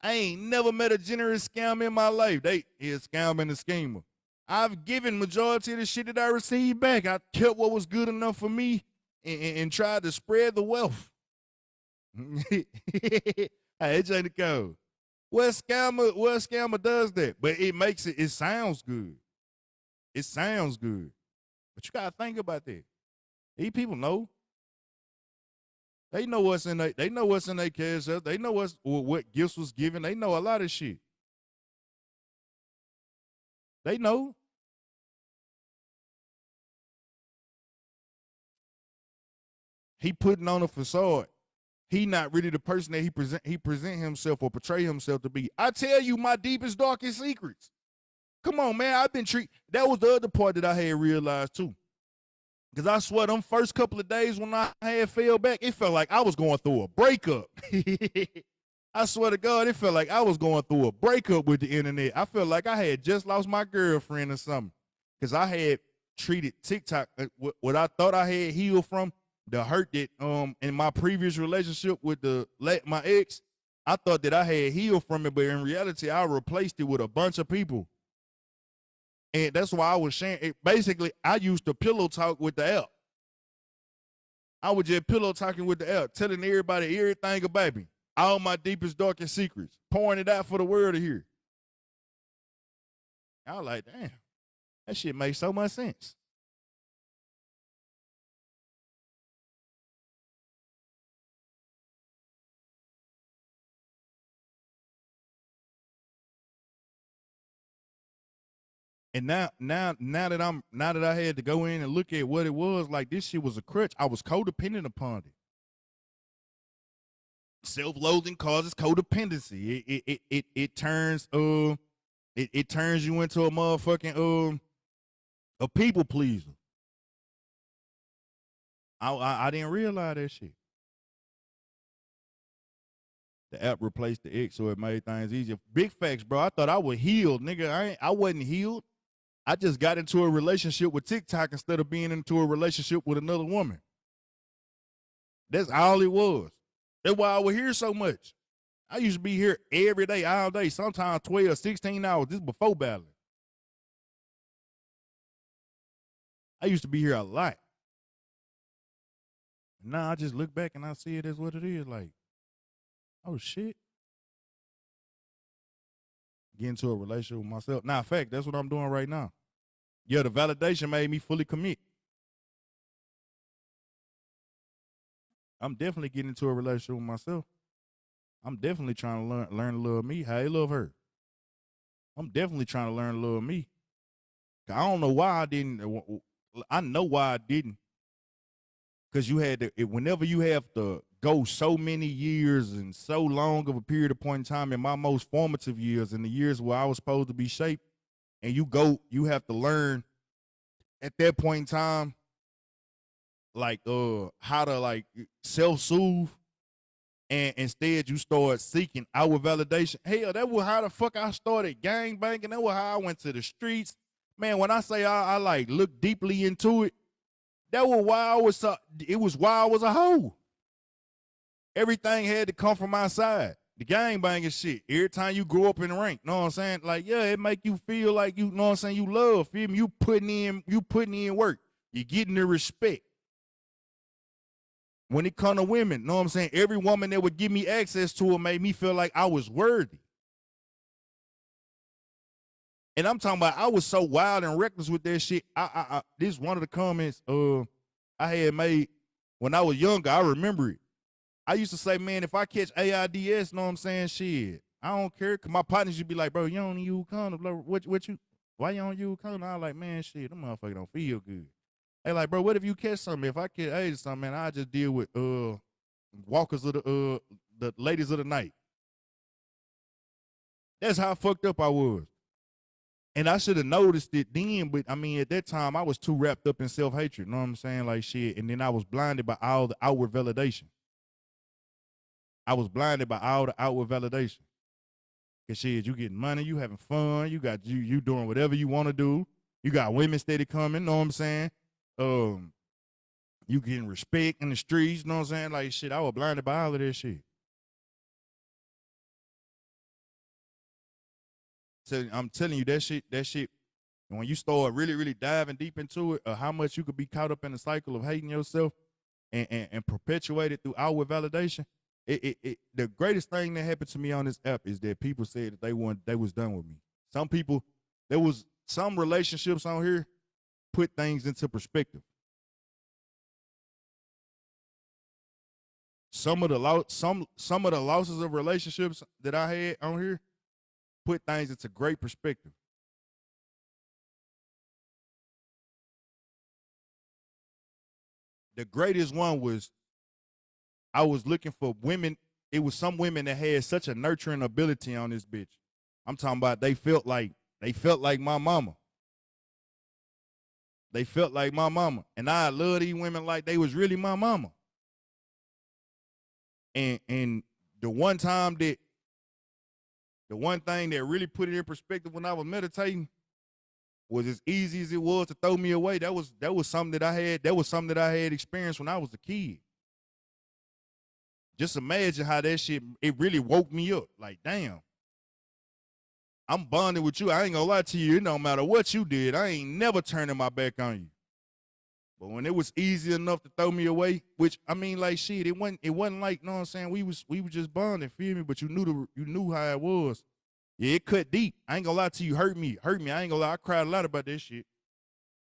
ain't never met a generous scam in my life. They is scam and a schemer. I've given majority of the shit that I received back. I kept what was good enough for me and tried to spread the wealth. Hey, it's ain't the code. What scammer does that? But it sounds good. It sounds good. But you gotta think about that. These people know. They know what's in their cash. They know what gifts was given. They know a lot of shit. They know. He putting on a facade. He not really the person that he present himself or portray himself to be. I tell you my deepest, darkest secrets. Come on, man. That was the other part that I had realized too. Because I swear them first couple of days when I had fell back, it felt like I was going through a breakup. I swear to God, it felt like I was going through a breakup with the internet. I felt like I had just lost my girlfriend or something. Because I had treated TikTok, what I thought I had healed from, the hurt that in my previous relationship with my ex, I thought that I had healed from it, but in reality, I replaced it with a bunch of people. And that's why I was sharing it. Basically, I used to pillow talk with the app. I was just pillow talking with the app, telling everybody everything about me, all my deepest, darkest secrets, pouring it out for the world to hear. I was like, damn, that shit makes so much sense. And now that I had to go in and look at what it was, like this shit was a crutch. I was codependent upon it. Self-loathing causes codependency. It turns it turns you into a motherfucking a people pleaser. I didn't realize that shit. The app replaced the X, so it made things easier. Big facts, bro. I thought I was healed, nigga. I wasn't healed. I just got into a relationship with TikTok instead of being into a relationship with another woman. That's all it was. That's why I was here so much. I used to be here every day, all day, sometimes 12, 16 hours. This is before battling. I used to be here a lot. Now I just look back and I see it as what it is. Like, oh shit. Get into a relationship with myself. Now, in fact, that's what I'm doing right now. Yeah, the validation made me fully commit. I'm definitely getting into a relationship with myself. I'm definitely trying to learn to love me how I love her. I'm definitely trying to learn to love me. I don't know why I didn't. I know why I didn't. Because you had to, whenever you have to go so many years and so long of a period of point in time in my most formative years, in the years where I was supposed to be shaped, and you have to learn at that point in time, like how to like self-soothe, and instead you start seeking outward validation. Hell, that was how the fuck I started gang banging. That was how I went to the streets. Man, when I say I like look deeply into it, that was why it was why I was a hoe. Everything had to come from my side. The gang banging shit. Every time you grow up in the rank, know what I'm saying? Like, yeah, it make you feel like you know what I'm saying, you love, feel me? You putting in work. You getting the respect. When it come to women, know what I'm saying? Every woman that would give me access to her made me feel like I was worthy. And I'm talking about I was so wild and reckless with that shit. This is one of the comments I had made when I was younger. I remember it. I used to say, man, if I catch AIDS, know what I'm saying? Shit, I don't care. Cause my partners used to be like, bro, you don't use condoms. Why you don't use condoms? I was like, man, shit, them motherfuckers don't feel good. They like, bro, what if you catch something? If I catch AIDS or something, man, I just deal with walkers of the ladies of the night. That's how fucked up I was. And I should have noticed it then, but I mean, at that time, I was too wrapped up in self-hatred, know what I'm saying? Like, shit. And then I was blinded by all the outward validation. I was blinded by all the outward validation. Cause shit, you getting money, you having fun, you doing whatever you want to do. You got women steady coming, know what I'm saying? You getting respect in the streets, know what I'm saying? Like, shit, I was blinded by all of that shit. So I'm telling you, that shit, when you start really, really diving deep into it, how much you could be caught up in the cycle of hating yourself and perpetuate it through outward validation. The greatest thing that happened to me on this app is that people said that they was done with me. Some people, there was some relationships on here put things into perspective. Some of the losses of relationships that I had on here put things into great perspective. The greatest one was I was looking for women. It was some women that had such a nurturing ability on this bitch. I'm talking about they felt like my mama. They felt like my mama. And I love these women like they was really my mama. And the one thing that really put it in perspective when I was meditating was as easy as it was to throw me away. That was something that I had experienced when I was a kid. Just imagine how that shit, it really woke me up. Like, damn, I'm bonding with you. I ain't gonna lie to you. It don't matter what you did. I ain't never turning my back on you. But when it was easy enough to throw me away, which I mean, like shit, it wasn't like, you know what I'm saying? We was just bonding, feel me? But you knew how it was. Yeah, it cut deep. I ain't gonna lie to you. Hurt me. I ain't gonna lie. I cried a lot about that shit.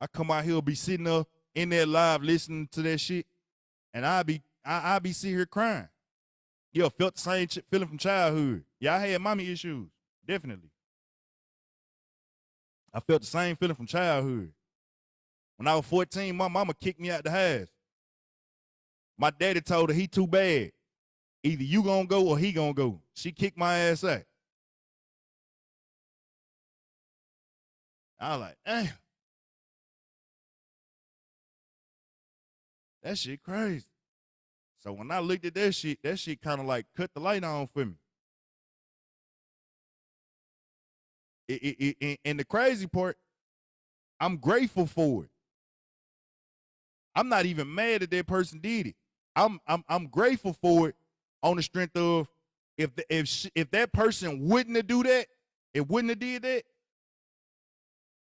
I come out here, be sitting up in that live listening to that shit, and I be sitting here crying. Yeah, felt the same feeling from childhood. Yeah, I had mommy issues, definitely. I felt the same feeling from childhood. When I was 14, my mama kicked me out the house. My daddy told her he too bad. Either you gonna go or he gonna go. She kicked my ass out. I was like, damn. That shit crazy. So when I looked at that shit kind of like cut the light on for me. And the crazy part, I'm grateful for it. I'm not even mad that that person did it. I'm grateful for it on the strength of if that person wouldn't have do that, it wouldn't have did that,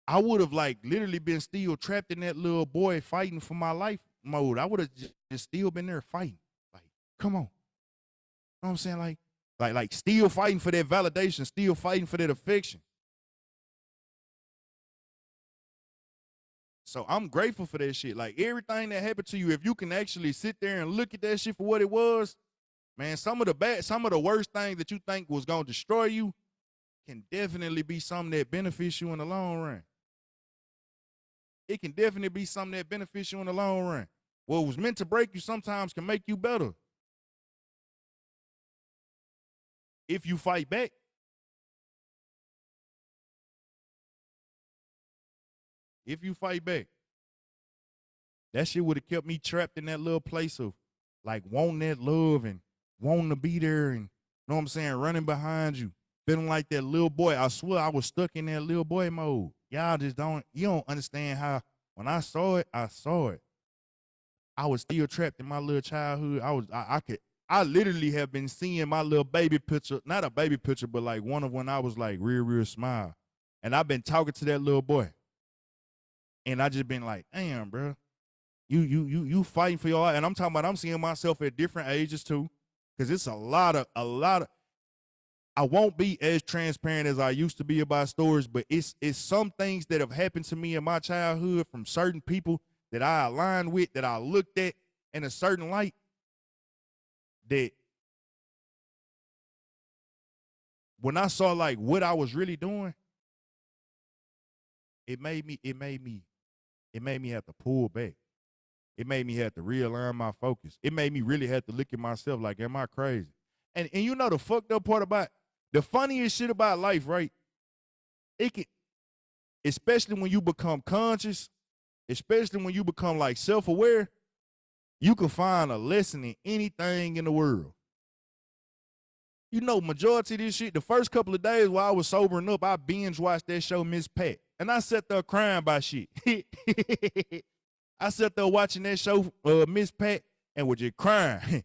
I would have like literally been still trapped in that little boy fighting for my life mode. I would have just still been there fighting. Like, come on. You know what I'm saying? Like still fighting for that validation, still fighting for that affection. So I'm grateful for that shit. Like everything that happened to you, if you can actually sit there and look at that shit for what it was, man, some of the worst things that you think was gonna destroy you can definitely be something that benefits you in the long run. It can definitely be something that benefits you in the long run. What was meant to break you sometimes can make you better if you fight back. If you fight back. That shit would have kept me trapped in that little place of like wanting that love and wanting to be there and, you know what I'm saying, running behind you, feeling like that little boy. I swear I was stuck in that little boy mode. Y'all just you don't understand how when I saw it, I was still trapped in my little childhood. I literally have been seeing my little baby picture, not a baby picture, but like one of when I was like real smile. And I've been talking to that little boy. And I just been like, damn, bro. You fighting for your life. And I'm talking about I'm seeing myself at different ages too. Cause it's a lot of I won't be as transparent as I used to be about stories, but it's some things that have happened to me in my childhood from certain people that I aligned with, that I looked at in a certain light, that when I saw like what I was really doing, it made me have to pull back. It made me have to realign my focus. It made me really have to look at myself like, am I crazy? And you know the fucked up part about the funniest shit about life, right? It can, especially when you become conscious, especially when you become like self-aware, you can find a lesson in anything in the world. You know, majority of this shit, the first couple of days while I was sobering up, I binge watched that show, Miss Pat. And I sat there crying by shit. I sat there watching that show, Miss Pat, and was just crying.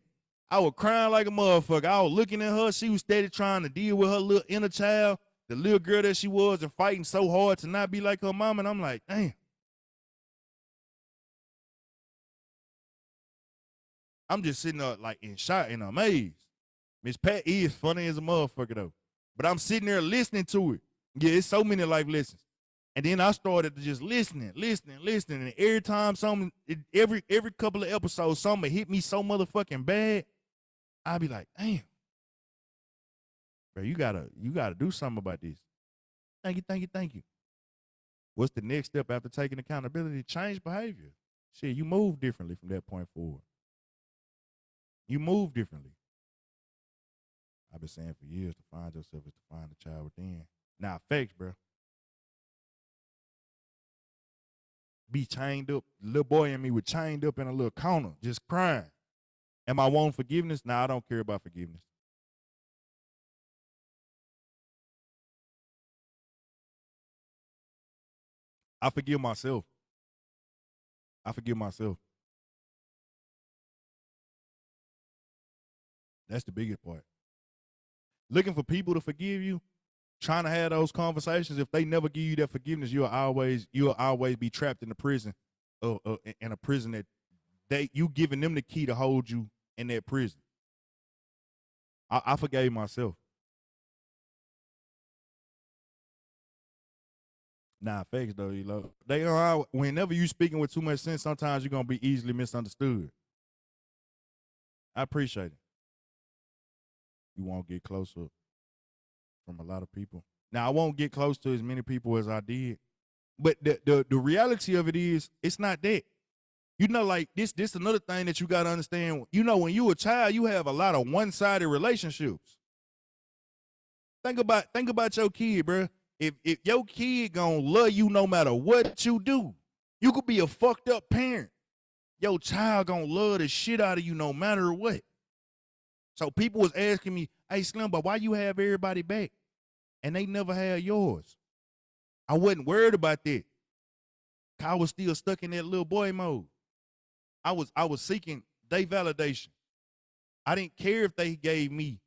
I was crying like a motherfucker. I was looking at her. She was steady trying to deal with her little inner child, the little girl that she was, and fighting so hard to not be like her mom. And I'm like, damn. I'm just sitting there like in shock and amazed. Miss Pat is funny as a motherfucker though. But I'm sitting there listening to it. Yeah, it's so many life lessons. And then I started to just listening. And every time every couple of episodes, something hit me so motherfucking bad, I'd be like, damn. Bro, you gotta do something about this. Thank you. What's the next step after taking accountability? Change behavior. Shit, you move differently from that point forward. You move differently. I've been saying for years, to find yourself is to find the child within. Now, facts, bro. Be chained up. Little boy in me was chained up in a little corner, just crying. Am I wanting forgiveness? Nah, I don't care about forgiveness. I forgive myself. I forgive myself. That's the biggest part. Looking for people to forgive you, trying to have those conversations. If they never give you that forgiveness, you'll always be trapped in the prison, in a prison that you giving them the key to hold you in that prison. I forgave myself. Nah, facts though, you know. They are whenever you speaking with too much sense, sometimes you're gonna be easily misunderstood. I appreciate it. You won't get closer from a lot of people. Now I won't get close to as many people as I did, but the reality of it is, it's not that. You know, like this another thing that you gotta understand. You know, when you a child, you have a lot of one-sided relationships. Think about your kid, bro. If your kid gonna love you no matter what you do, you could be a fucked up parent. Your child gonna love the shit out of you no matter what. So people was asking me, hey Slim, but why you have everybody back? And they never had yours. I wasn't worried about that. I was still stuck in that little boy mode. I was seeking their validation. I didn't care if they gave me, you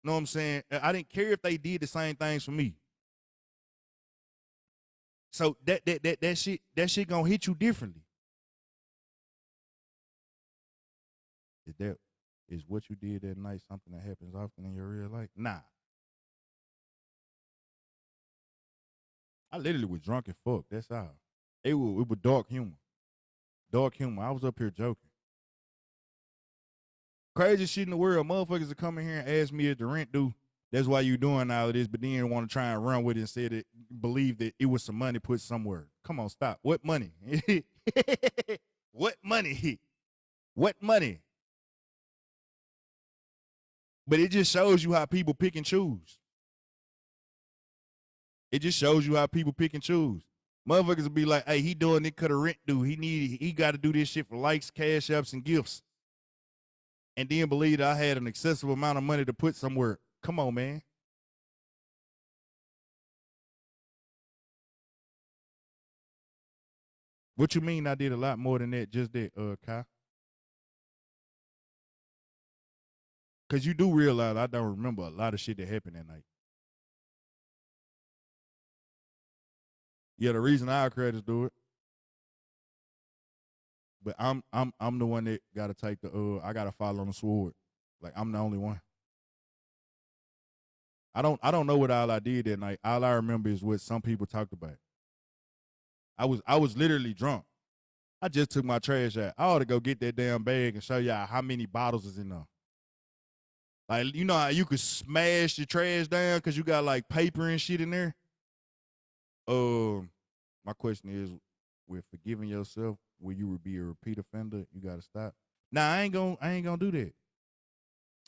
know what I'm saying? I didn't care if they did the same things for me. So that shit gonna hit you differently. Is what you did that night something that happens often in your real life? Nah. I literally was drunk as fuck. That's all. It was dark humor. Dark humor. I was up here joking. Crazy shit in the world. Motherfuckers are coming here and ask me if the rent due. That's why you doing all of this, but then want to try and run with it and say that, believe that it was some money put somewhere. Come on, stop. What money? What money? What money? But it just shows you how people pick and choose. It just shows you how people pick and choose. Motherfuckers will be like, hey, he doing it because of rent due. He got to do this shit for likes, cash apps, and gifts. And then believe that I had an excessive amount of money to put somewhere. Come on, man. What you mean I did a lot more than that, just that, Kai? Because you do realize I don't remember a lot of shit that happened that night. Yeah, the reason our credits do it. But I'm the one that gotta take the I gotta follow on the sword. Like I'm the only one. I don't know what all I did that night. All I remember is what some people talked about. I was literally drunk. I just took my trash out. I ought to go get that damn bag and show y'all how many bottles is in there. Like, you know how you could smash your trash down because you got like paper and shit in there? My question is, with forgiving yourself, will you be a repeat offender? You gotta stop. Nah, I ain't gonna do that.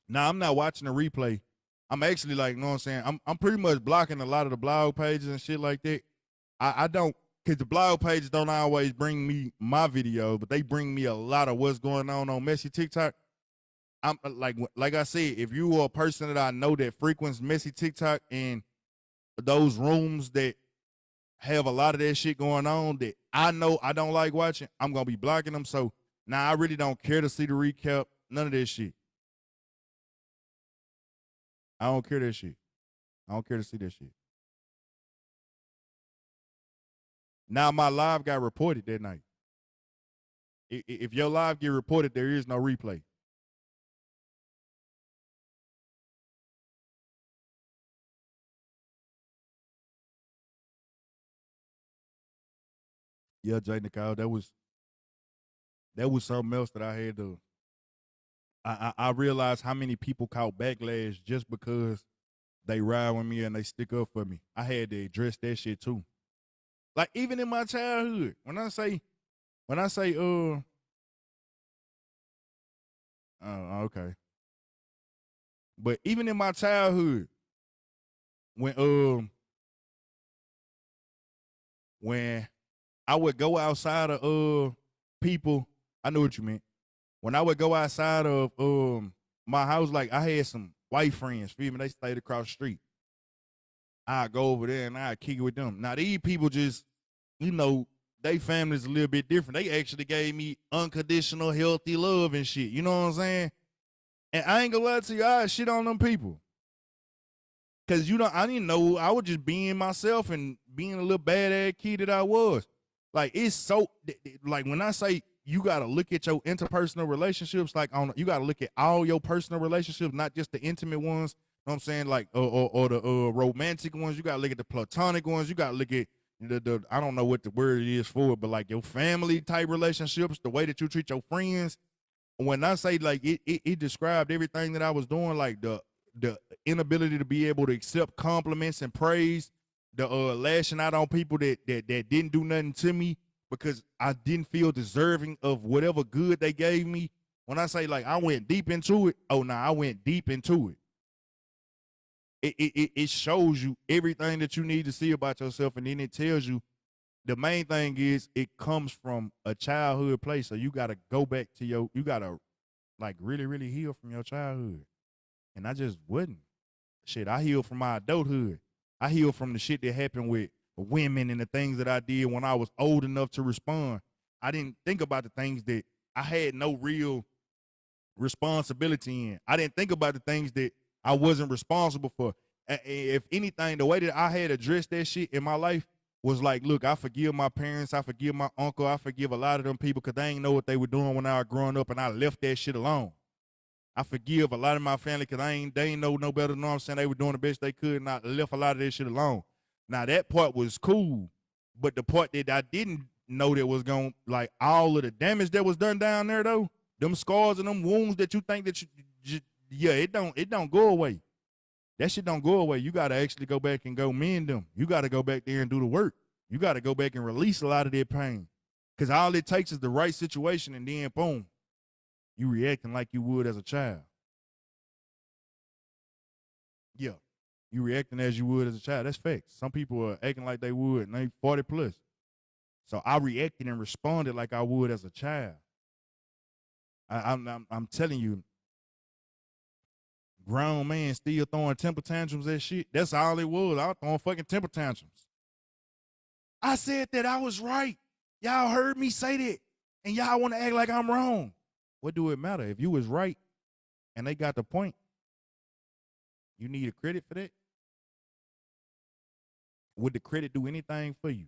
Nah, I'm not watching the replay. I'm actually like, you know what I'm saying? I'm pretty much blocking a lot of the blog pages and shit like that. I don't, because the blog pages don't always bring me my video, but they bring me a lot of what's going on Messy TikTok. I'm like I said, if you are a person that I know that frequents Messy TikTok and those rooms that have a lot of that shit going on that I know I don't like watching, I'm gonna be blocking them. So now I really don't care to see the recap, none of that shit. I don't care that shit. I don't care to see that shit. Now my live got reported that night. If your live get reported, there is no replay. Yeah, Jay Nicole, that was something else that I had to. I realized how many people caught backlash just because they ride with me and they stick up for me. I had to address that shit too. Like even in my childhood, when I say, okay. But even in my childhood, when I would go outside of people, I know what you meant. When I would go outside of my house, like I had some white friends, feel me? They stayed across the street. I'd go over there and I'd kick it with them. Now these people just, you know, they family's a little bit different. They actually gave me unconditional, healthy love and shit. You know what I'm saying? And I ain't gonna lie to you, I shit on them people. Cause you know, I didn't know, I was just being myself and being a little badass kid that I was. Like it's so, like when I say you gotta look at your interpersonal relationships, like you gotta look at all your personal relationships, not just the intimate ones. You know what I'm saying? Like or the romantic ones. You gotta look at the platonic ones. You gotta look at the I don't know what the word is for it, but like your family type relationships, the way that you treat your friends. When I say like it described everything that I was doing, like the inability to be able to accept compliments and praise, the lashing out on people that didn't do nothing to me because I didn't feel deserving of whatever good they gave me. When I say like I went deep into it, oh no, I went deep into it. It shows you everything that you need to see about yourself, and then it tells you the main thing is it comes from a childhood place. So you gotta go back to you gotta like really, really heal from your childhood. And I just wouldn't. Shit, I healed from my adulthood. I healed from the shit that happened with women and the things that I did when I was old enough to respond. I didn't think about the things that I had no real responsibility in. I didn't think about the things that I wasn't responsible for. If anything, the way that I had addressed that shit in my life was like, look, I forgive my parents, I forgive my uncle, I forgive a lot of them people because they ain't know what they were doing when I was growing up, and I left that shit alone. I forgive a lot of my family because they ain't know no better than what I'm saying. They were doing the best they could, and I left a lot of that shit alone. Now that part was cool, but the part that I didn't know that was going like all of the damage that was done down there though, them scars and them wounds that you think that yeah, it don't go away. That shit don't go away. You gotta actually go back and go mend them. You gotta go back there and do the work. You gotta go back and release a lot of that pain. Cause all it takes is the right situation, and then boom, you reacting like you would as a child. Yeah. You reacting as you would as a child. That's facts. Some people are acting like they would, and they 40 plus. So I reacted and responded like I would as a child. I'm telling you, grown man still throwing temper tantrums and shit. That's all it was. I was throwing fucking temper tantrums. I said that I was right. Y'all heard me say that, and y'all want to act like I'm wrong. What do it matter? If you was right and they got the point, you need a credit for that? Would the credit do anything for you?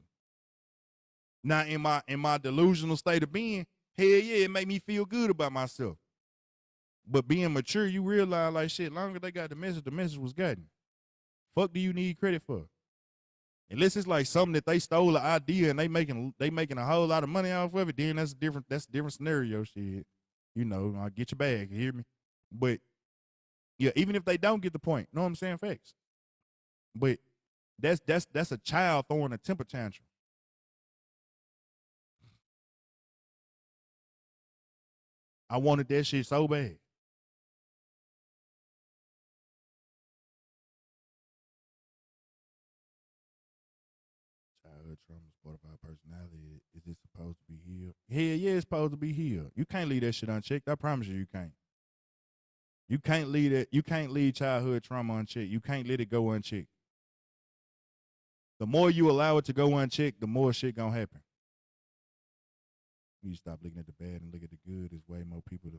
Now, in my delusional state of being, hell yeah, it made me feel good about myself. But being mature, you realize like shit, long as they got the message was gotten. Fuck do you need credit for? Unless it's like something that they stole an idea and they making a whole lot of money off of it, then that's a different scenario shit. You know, I'll get your bag, you hear me? But yeah, even if they don't get the point, know what I'm saying? Facts. But that's a child throwing a temper tantrum. I wanted that shit so bad. Childhood trauma is part of our personality. Is it supposed to be healed? Hell yeah, it's supposed to be healed. You can't leave that shit unchecked. I promise you can't. You can't leave it. You can't leave childhood trauma unchecked. You can't let it go unchecked. The more you allow it to go unchecked, the more shit gonna happen. You stop looking at the bad and look at the good. There's way more people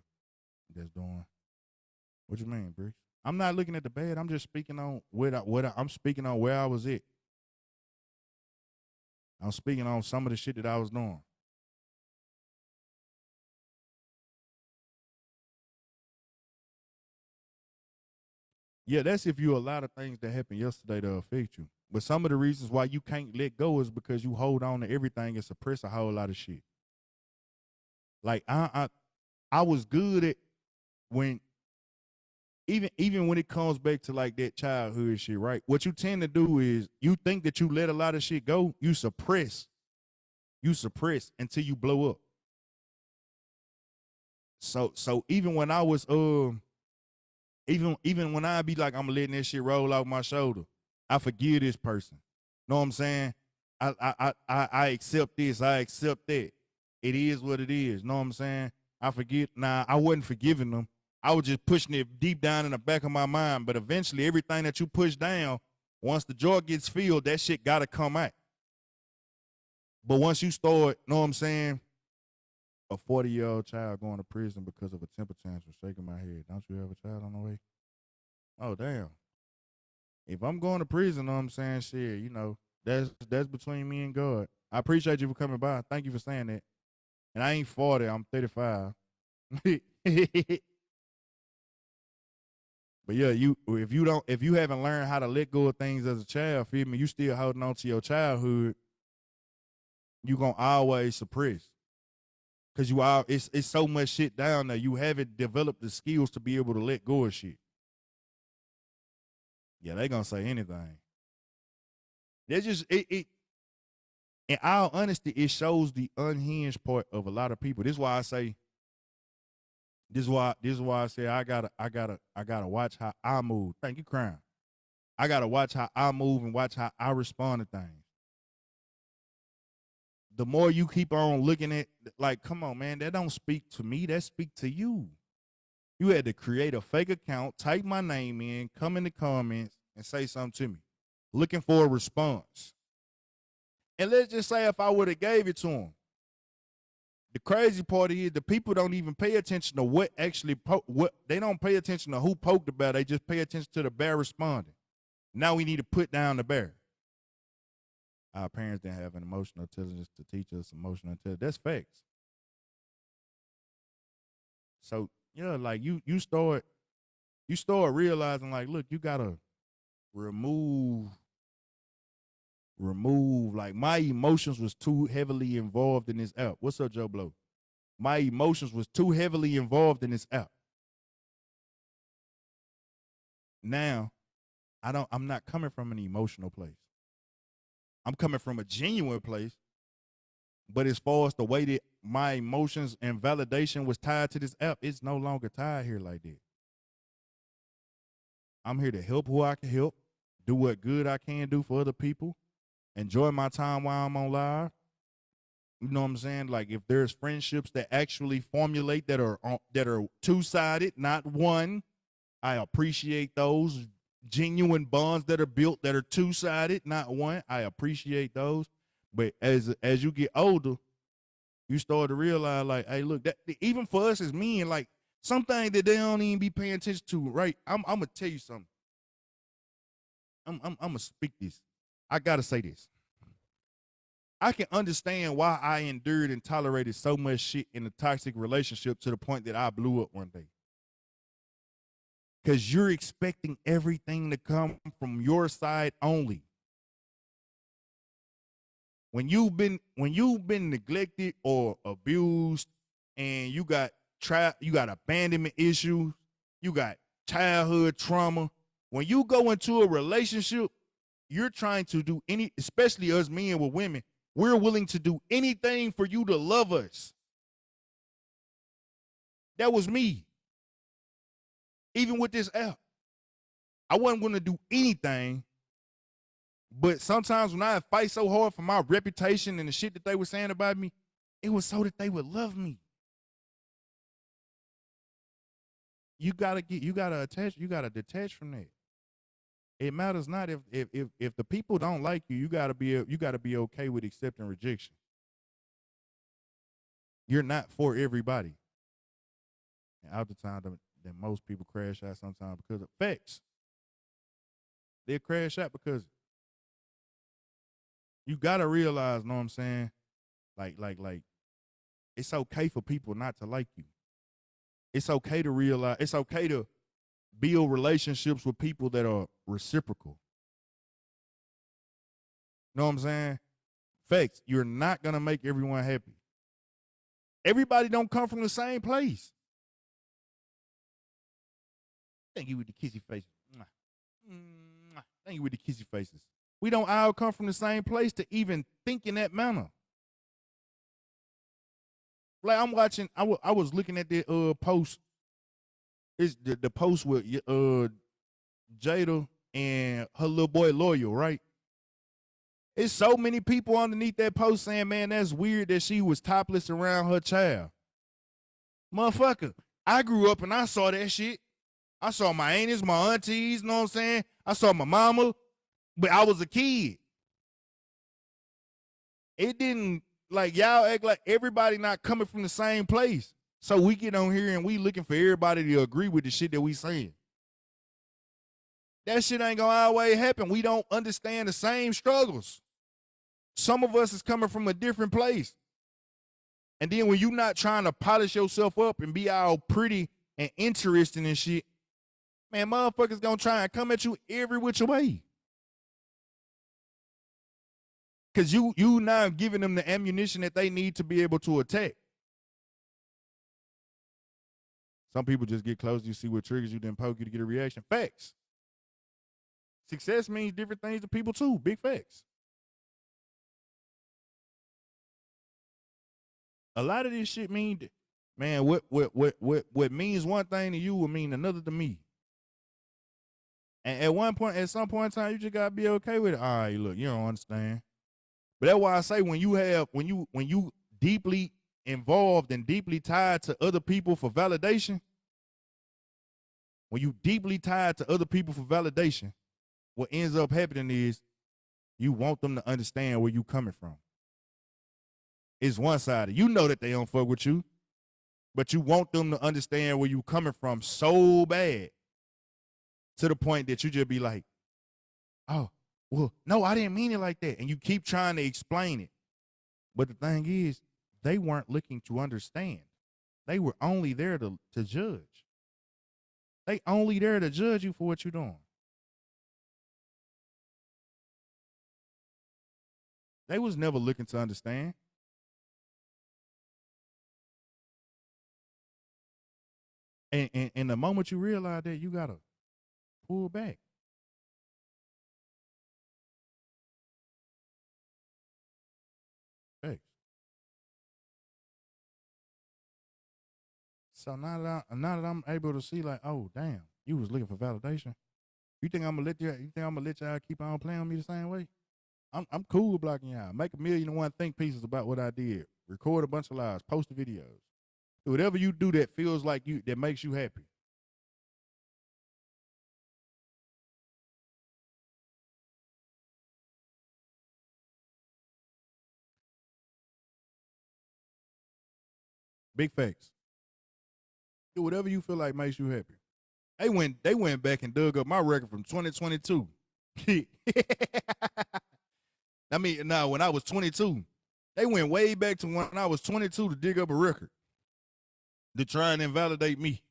that's doing. What you mean, Briggs? I'm not looking at the bad. I'm just speaking on I'm speaking on where I was at. I'm speaking on some of the shit that I was doing. Yeah, that's if you allow the things that happened yesterday to affect you. But some of the reasons why you can't let go is because you hold on to everything and suppress a whole lot of shit. Like I was good at when even when it comes back to like that childhood shit, right? What you tend to do is you think that you let a lot of shit go, you suppress until you blow up. So even when I was even when I be like I'm letting that shit roll off my shoulder, I forgive this person. Know what I'm saying? I accept this, I accept that. It is what it is. Know what I'm saying? I forget. Nah, I wasn't forgiving them. I was just pushing it deep down in the back of my mind. But eventually, everything that you push down, once the joy gets filled, that shit gotta come out. But once you start, know what I'm saying? A 40-year-old child going to prison because of a temper tantrum, shaking my head. Don't you have a child on the way? Oh damn. If I'm going to prison, know what I'm saying? Shit, you know, that's between me and God. I appreciate you for coming by. Thank you for saying that. And I ain't 40, I'm 35. But yeah, if you haven't learned how to let go of things as a child, feel me, you still holding on to your childhood, you gonna always suppress. Cause it's so much shit down there. You haven't developed the skills to be able to let go of shit. Yeah, they gonna say anything. They just it in all honesty, it shows the unhinged part of a lot of people. This is why I say this is why I say I gotta watch how I move. Thank you, Crown. I gotta watch how I move and watch how I respond to things. The more you keep on looking at, like, come on, man, that don't speak to me. That speak to you. You had to create a fake account, type my name in, come in the comments, and say something to me, looking for a response. And let's just say if I would have gave it to him, the crazy part is the people don't even pay attention to what actually what they don't pay attention to who poked the bear. They just pay attention to the bear responding. Now we need to put down the bear. Our parents didn't have an emotional intelligence to teach us emotional intelligence. That's facts. So yeah, like you start realizing, like, look, you gotta remove like my emotions was too heavily involved in this app. What's up, Joe Blow? My emotions was too heavily involved in this app. Now, I'm not coming from an emotional place. I'm coming from a genuine place. But as far as the way that my emotions and validation was tied to this app, it's no longer tied here like that. I'm here to help who I can help, do what good I can do for other people, enjoy my time while I'm on live. You know what I'm saying? Like, if there's friendships that actually formulate that are two-sided, not one, I appreciate those genuine bonds that are built that are two-sided, not one. I appreciate those. But as you get older, you start to realize, like, hey, look, that even for us as men, like, something that they don't even be paying attention to, right? I'm gonna tell you something. I'm gonna speak this. I gotta say this. I can understand why I endured and tolerated so much shit in a toxic relationship to the point that I blew up one day. Because you're expecting everything to come from your side only. When you've been neglected or abused, and you got abandonment issues, you got childhood trauma. When you go into a relationship, you're trying to do especially us men with women, we're willing to do anything for you to love us. That was me. Even with this app, I wasn't going to do anything. But sometimes when I fight so hard for my reputation and the shit that they were saying about me, it was so that they would love me. You gotta detach from that. It matters not if the people don't like you. You gotta be okay with accepting rejection. You're not for everybody. And out the time that most people crash out sometimes because of facts. They crash out because you gotta realize, know what I'm saying? Like, it's okay for people not to like you. It's okay to realize, it's okay to build relationships with people that are reciprocal. Know what I'm saying? Facts. You're not gonna make everyone happy. Everybody don't come from the same place. Thank you with the kissy faces. Thank you with the kissy faces. We don't all come from the same place to even think in that manner. Like, I'm watching, I was looking at the post. It's the post with Jada and her little boy Loyal, right? It's so many people underneath that post saying, man, that's weird that she was topless around her child. Motherfucker, I grew up and I saw that shit. I saw my aunties, my aunties, you know what I'm saying? I saw my mama, but I was a kid. It didn't, like, y'all act like everybody not coming from the same place. So we get on here and we looking for everybody to agree with the shit that we saying. That shit ain't gonna always happen. We don't understand the same struggles. Some of us is coming from a different place. And then when you not trying to polish yourself up and be all pretty and interesting and shit, man, motherfuckers gonna try and come at you every which way. Cause you now giving them the ammunition that they need to be able to attack. Some people just get close, you see what triggers you, then poke you to get a reaction. Facts. Success means different things to people too. Big facts. A lot of this shit mean, man, what means one thing to you will mean another to me. And at some point in time, you just gotta be okay with it. All right, look, you don't understand. But that's why I say when you deeply involved and deeply tied to other people for validation, when you deeply tied to other people for validation, what ends up happening is you want them to understand where you coming from. It's one-sided. You know that they don't fuck with you, but you want them to understand where you coming from so bad to the point that you just be like, oh, well, no, I didn't mean it like that. And you keep trying to explain it. But the thing is, they weren't looking to understand. They were only there to judge. They only there to judge you for what you're doing. They was never looking to understand. And the moment you realize that, you gotta pull back. Thanks. So now that I'm able to see, like, oh damn, you was looking for validation. You think I'm gonna let y'all keep on playing with me the same way? I'm cool with blocking y'all. Make 1,000,001 think pieces about what I did. Record a bunch of lives. Post the videos. Do whatever you do that feels like you, that makes you happy. Big facts. Do whatever you feel like makes you happy. They went back and dug up my record from 2022. I mean, no, when I was 22. They went way back to when I was 22 to dig up a record. To try and invalidate me.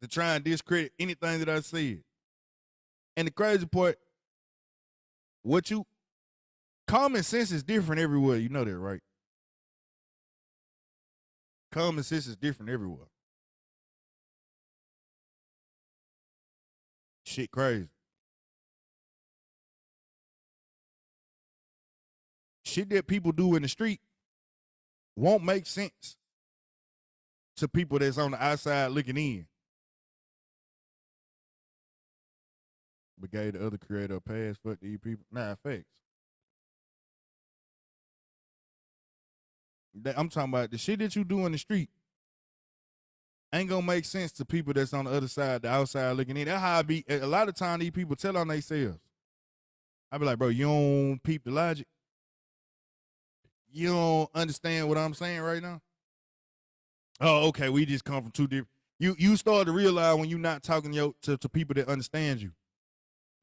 To try and discredit anything that I said. And the crazy part, common sense is different everywhere. You know that, right? Common sense is different everywhere. Shit crazy. Shit that people do in the street won't make sense to people that's on the outside looking in. But gave the other creator a pass, fuck these people. Nah, facts. I'm talking about the shit that you do in the street ain't gonna make sense to people that's on the other side, the outside looking in. That's how I be. A lot of time these people tell on themselves. I be like, bro, you don't peep the logic. You don't understand what I'm saying right now. Oh, okay. We just come from two different. You start to realize when you're not talking to people that understand you.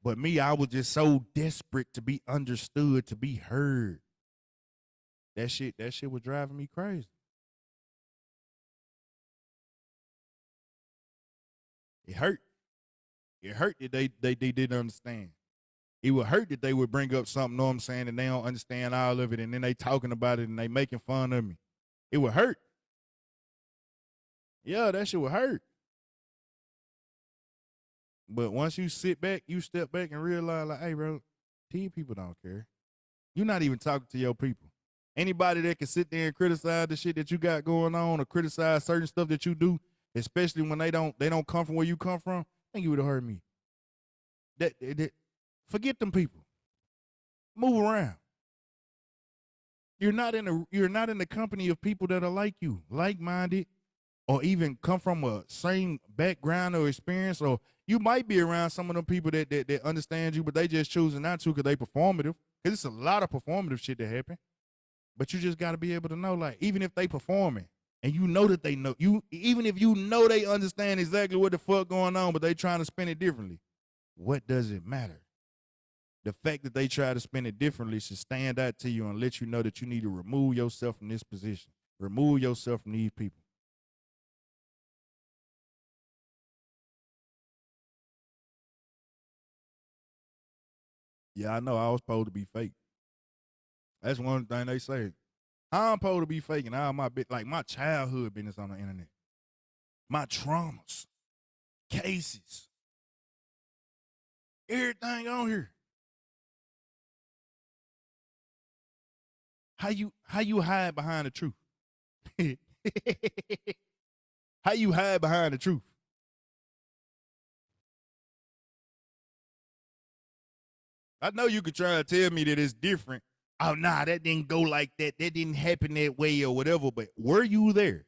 But me, I was just so desperate to be understood, to be heard. That shit was driving me crazy. It hurt. It hurt that they didn't understand. It would hurt that they would bring up something, know what I'm saying, and they don't understand all of it, and then they talking about it and they making fun of me. It would hurt. Yeah, that shit would hurt. But once you sit back, you step back and realize, like, hey, bro, these people don't care. You're not even talking to your people. Anybody that can sit there and criticize the shit that you got going on or criticize certain stuff that you do, especially when they don't come from where you come from, I think you would have heard me. Forget them people. Move around. You're not in the company of people that are like you, like-minded, or even come from a same background or experience. Or you might be around some of them people that understand you, but they just choosing not to because they performative. Because it's a lot of performative shit that happen. But you just got to be able to know, like, even if they performing and you know that they know you, even if you know they understand exactly what the fuck going on, but they trying to spin it differently, what does it matter? The fact that they try to spin it differently should stand out to you and let you know that you need to remove yourself from this position. Remove yourself from these people. Yeah, I know I was supposed to be fake. That's one thing they say. I'm supposed to be faking all my like my childhood business on the internet. My traumas, cases, everything on here. How you hide behind the truth? How you hide behind the truth? I know you could try to tell me that it's different. Oh, nah, that didn't go like that. That didn't happen that way or whatever. But were you there?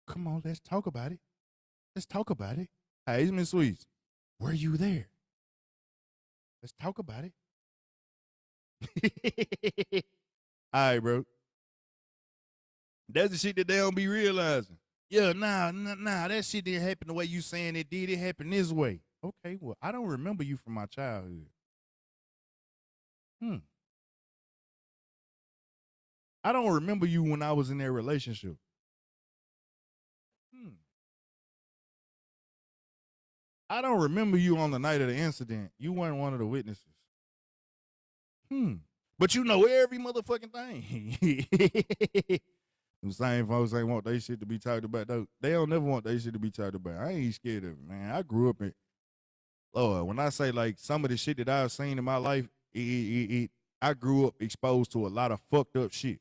Come on, let's talk about it. Let's talk about it. Hey, Miss Sweets, were you there? Let's talk about it. All right, bro. That's the shit that they don't be realizing. Yeah, nah, that shit didn't happen the way you saying it did. It happened this way. Okay, well, I don't remember you from my childhood. Hmm. I don't remember you when I was in that relationship. Hmm. I don't remember you on the night of the incident. You weren't one of the witnesses. Hmm. But you know every motherfucking thing. Them same folks ain't want they shit to be talked about though. They don't never want they shit to be talked about. I ain't scared of it, man. I grew up in Lord. When I say like some of the shit that I've seen in my life, I grew up exposed to a lot of fucked up shit.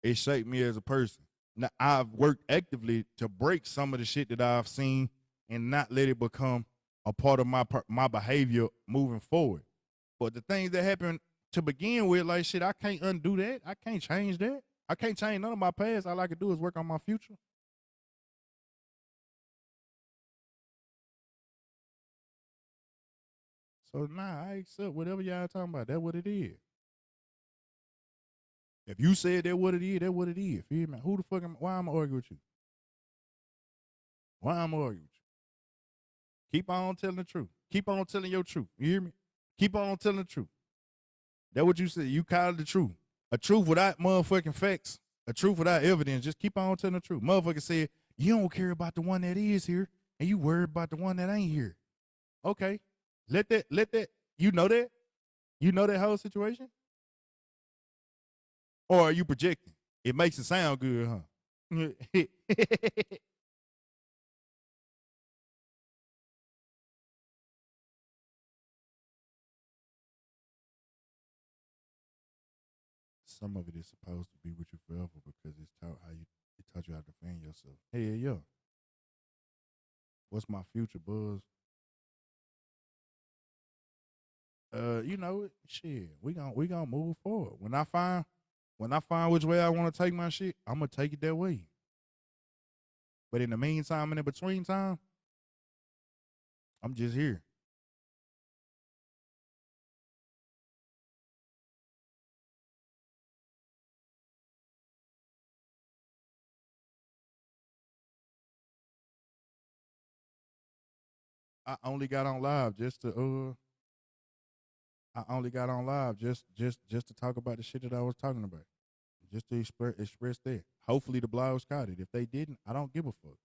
It shaped me as a person. Now I've worked actively to break some of the shit that I've seen and not let it become a part of my behavior moving forward. But the things that happened to begin with, like shit, I can't undo that. I can't change that. I can't change none of my past. All I can do is work on my future. So nah, I accept whatever y'all talking about. That's what it is. If you said that what it is, that what it is. Feel me? Who the fuck am? Why am I arguing with you? Why am I arguing with you? Keep on telling the truth. Keep on telling your truth. You hear me? Keep on telling the truth. That what you said. You call it the truth. A truth without motherfucking facts. A truth without evidence. Just keep on telling the truth. Motherfucker said you don't care about the one that is here, and you worried about the one that ain't here. Okay, let that. You know that. You know that whole situation, or are you projecting? It makes it sound good, huh? Some of it is supposed to be with you forever because it taught you how to defend yourself. Hey, yeah. What's my future, Buzz? You know, shit. We gonna move forward. When I find which way I want to take my shit, I'm gonna take it that way. But in the meantime and in between time, I'm just here. I only got on live just to I only got on live just to talk about the shit that I was talking about. Just to express that. Hopefully the blogs caught it. If they didn't, I don't give a fuck.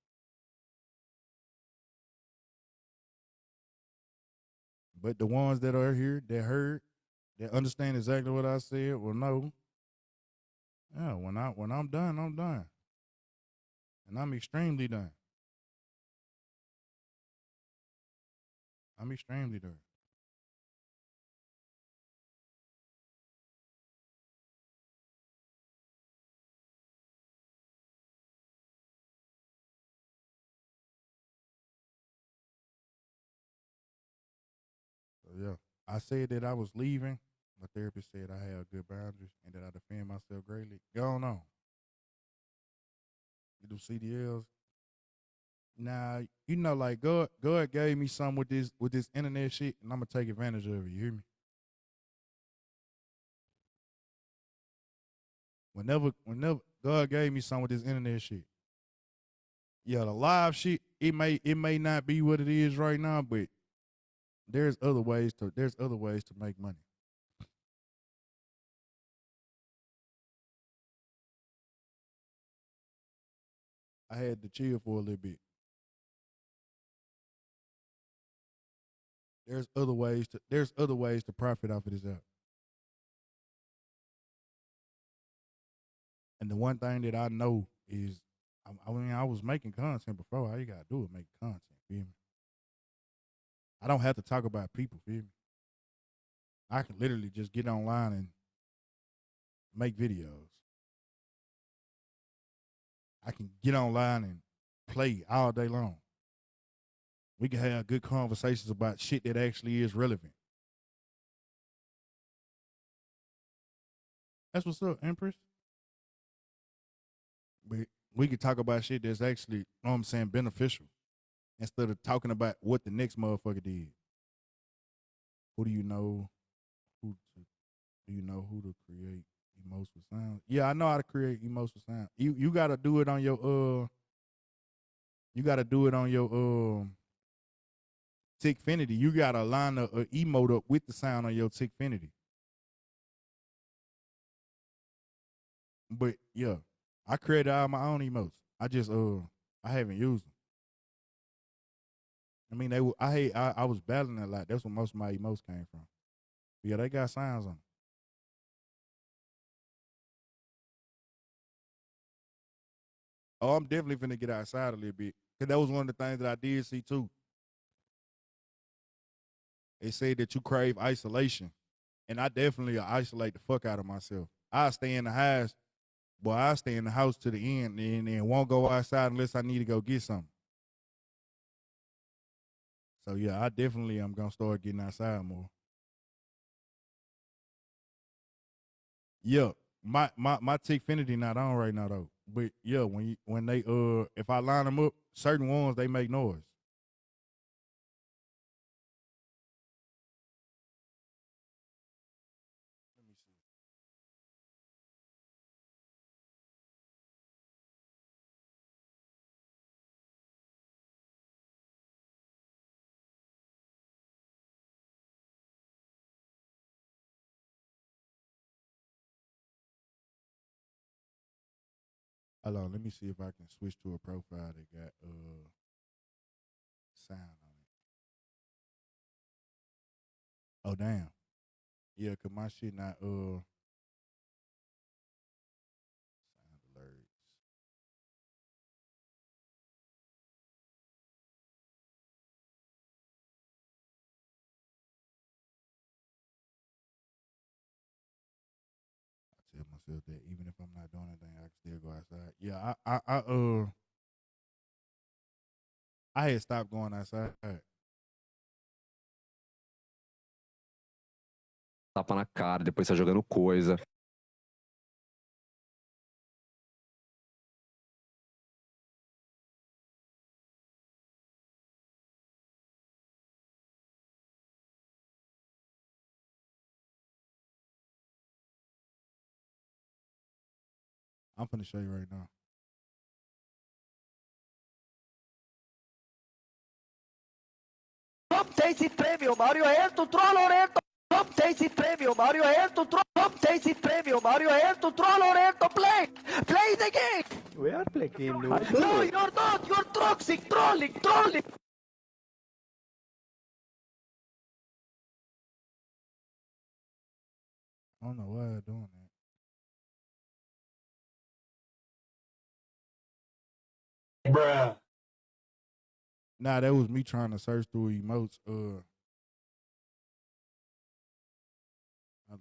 But the ones that are here, that heard, that understand exactly what I said, will know. Yeah, when I'm done, I'm done. And I'm extremely done. I'm extremely done. So yeah. I said that I was leaving. My therapist said I have good boundaries and that I defend myself greatly. Going on. You do CDLs. Now, you know, like God gave me some with this internet shit, and I'm gonna take advantage of it. You hear me? Whenever God gave me some with this internet shit. Yeah, the live shit, it may not be what it is right now, but there's other ways to make money. I had to chill for a little bit. There's other ways to profit off of this app. And the one thing that I know is, I mean, I was making content before. All you gotta do is make content. Feel me? I don't have to talk about people, feel me? I can literally just get online and make videos. I can get online and play all day long. We can have good conversations about shit that actually is relevant. That's what's up, Empress. We could talk about shit that's actually, you know what I'm saying, beneficial instead of talking about what the next motherfucker did. Who do you know? Do you know who to create emotional sound? Yeah, I know how to create emotional sound. You gotta do it on your you gotta do it on your Tickfinity. You gotta line a emote up with the sound on your Tickfinity. But yeah, I created all my own emotes. I just I haven't used them. I mean, I was battling a lot. That's where most of my emotes came from. But yeah, they got sounds on them. Oh, I'm definitely finna get outside a little bit. Cause that was one of the things that I did see too. They say that you crave isolation. And I definitely isolate the fuck out of myself. I stay in the house, boy, I stay in the house to the end and won't go outside unless I need to go get something. So yeah, I definitely am gonna start getting outside more. Yeah, my Tickfinity not on right now though. But yeah, when they if I line them up, certain ones they make noise. Let me see. Hold on, let me see if I can switch to a profile that got sound on it. Oh damn. Yeah, cause my shit not sound alerts. I tell myself that even if I'm not doing anything, I can still go outside. Yeah, I had stopped going outside. Tapa na cara, depois sai jogando coisa. I'm finna show you right now. Top 6 il premio, Mario Ayrton, Troll Loreto. Top 6 il premio, Mario Ayrton, Top 6 il premio, Mario Ayrton, Troll Loreto, play the game. We are playing game, no. No, you're not, you're toxic, trolling. I don't know why I'm doing that. Bruh. Nah, that was me trying to search through emotes. Hold on.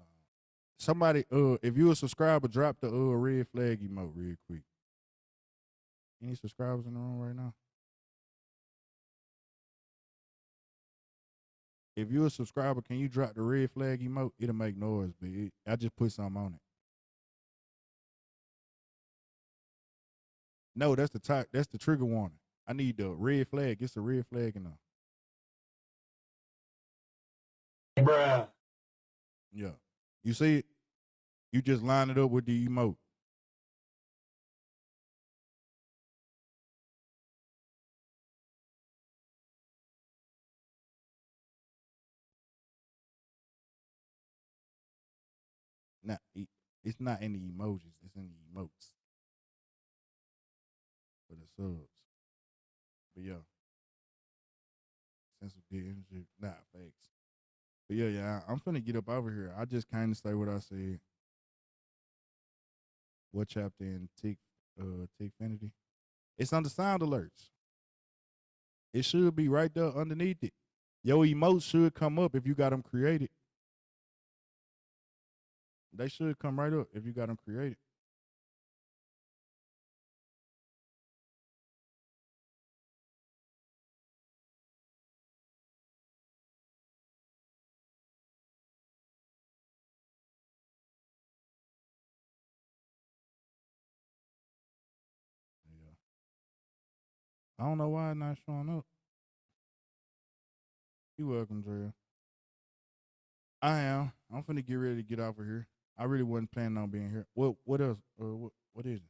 Somebody, if you a subscriber, drop the red flag emote real quick. Any subscribers in the room right now? If you a subscriber, can you drop the red flag emote? It'll make noise, but I just put something on it. No, that's the top. That's the trigger warning. I need the red flag. It's a red flag in there. Bruh. Yeah. You see it? You just line it up with the emote. Not it's not in the emojis. It's in the emotes for the subs. But yeah, sense of good energy, not fakes. But yeah, I'm finna get up over here. I just kind of say what I said. What chapter in Tickfinity? It's under sound alerts. It should be right there underneath it. Your emotes should come up if you got them created. They should come right up if you got them created. Yeah. I don't know why it's not showing up. You welcome, Dre. I am. I'm finna get ready to get off of here. I really wasn't planning on being here. What else? What is it?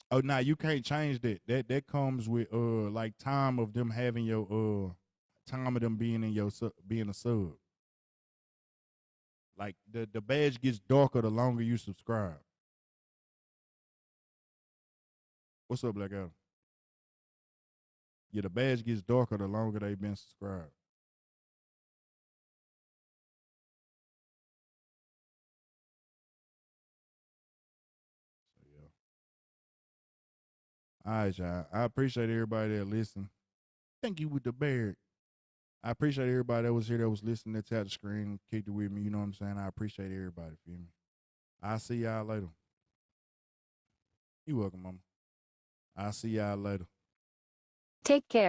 Oh, nah, you can't change that. That comes with like time of them having your time of them being in your being a sub. Like the badge gets darker the longer you subscribe. What's up, Black Adam? Yeah, the badge gets darker the longer they've been subscribed. So yeah. All right, y'all. I appreciate everybody that listened. Thank you with the beard. I appreciate everybody that was here that was listening that tapped the screen, kicked it with me. You know what I'm saying? I appreciate everybody. Feel me? I'll see y'all later. You welcome, mama. I'll see y'all later. Take care.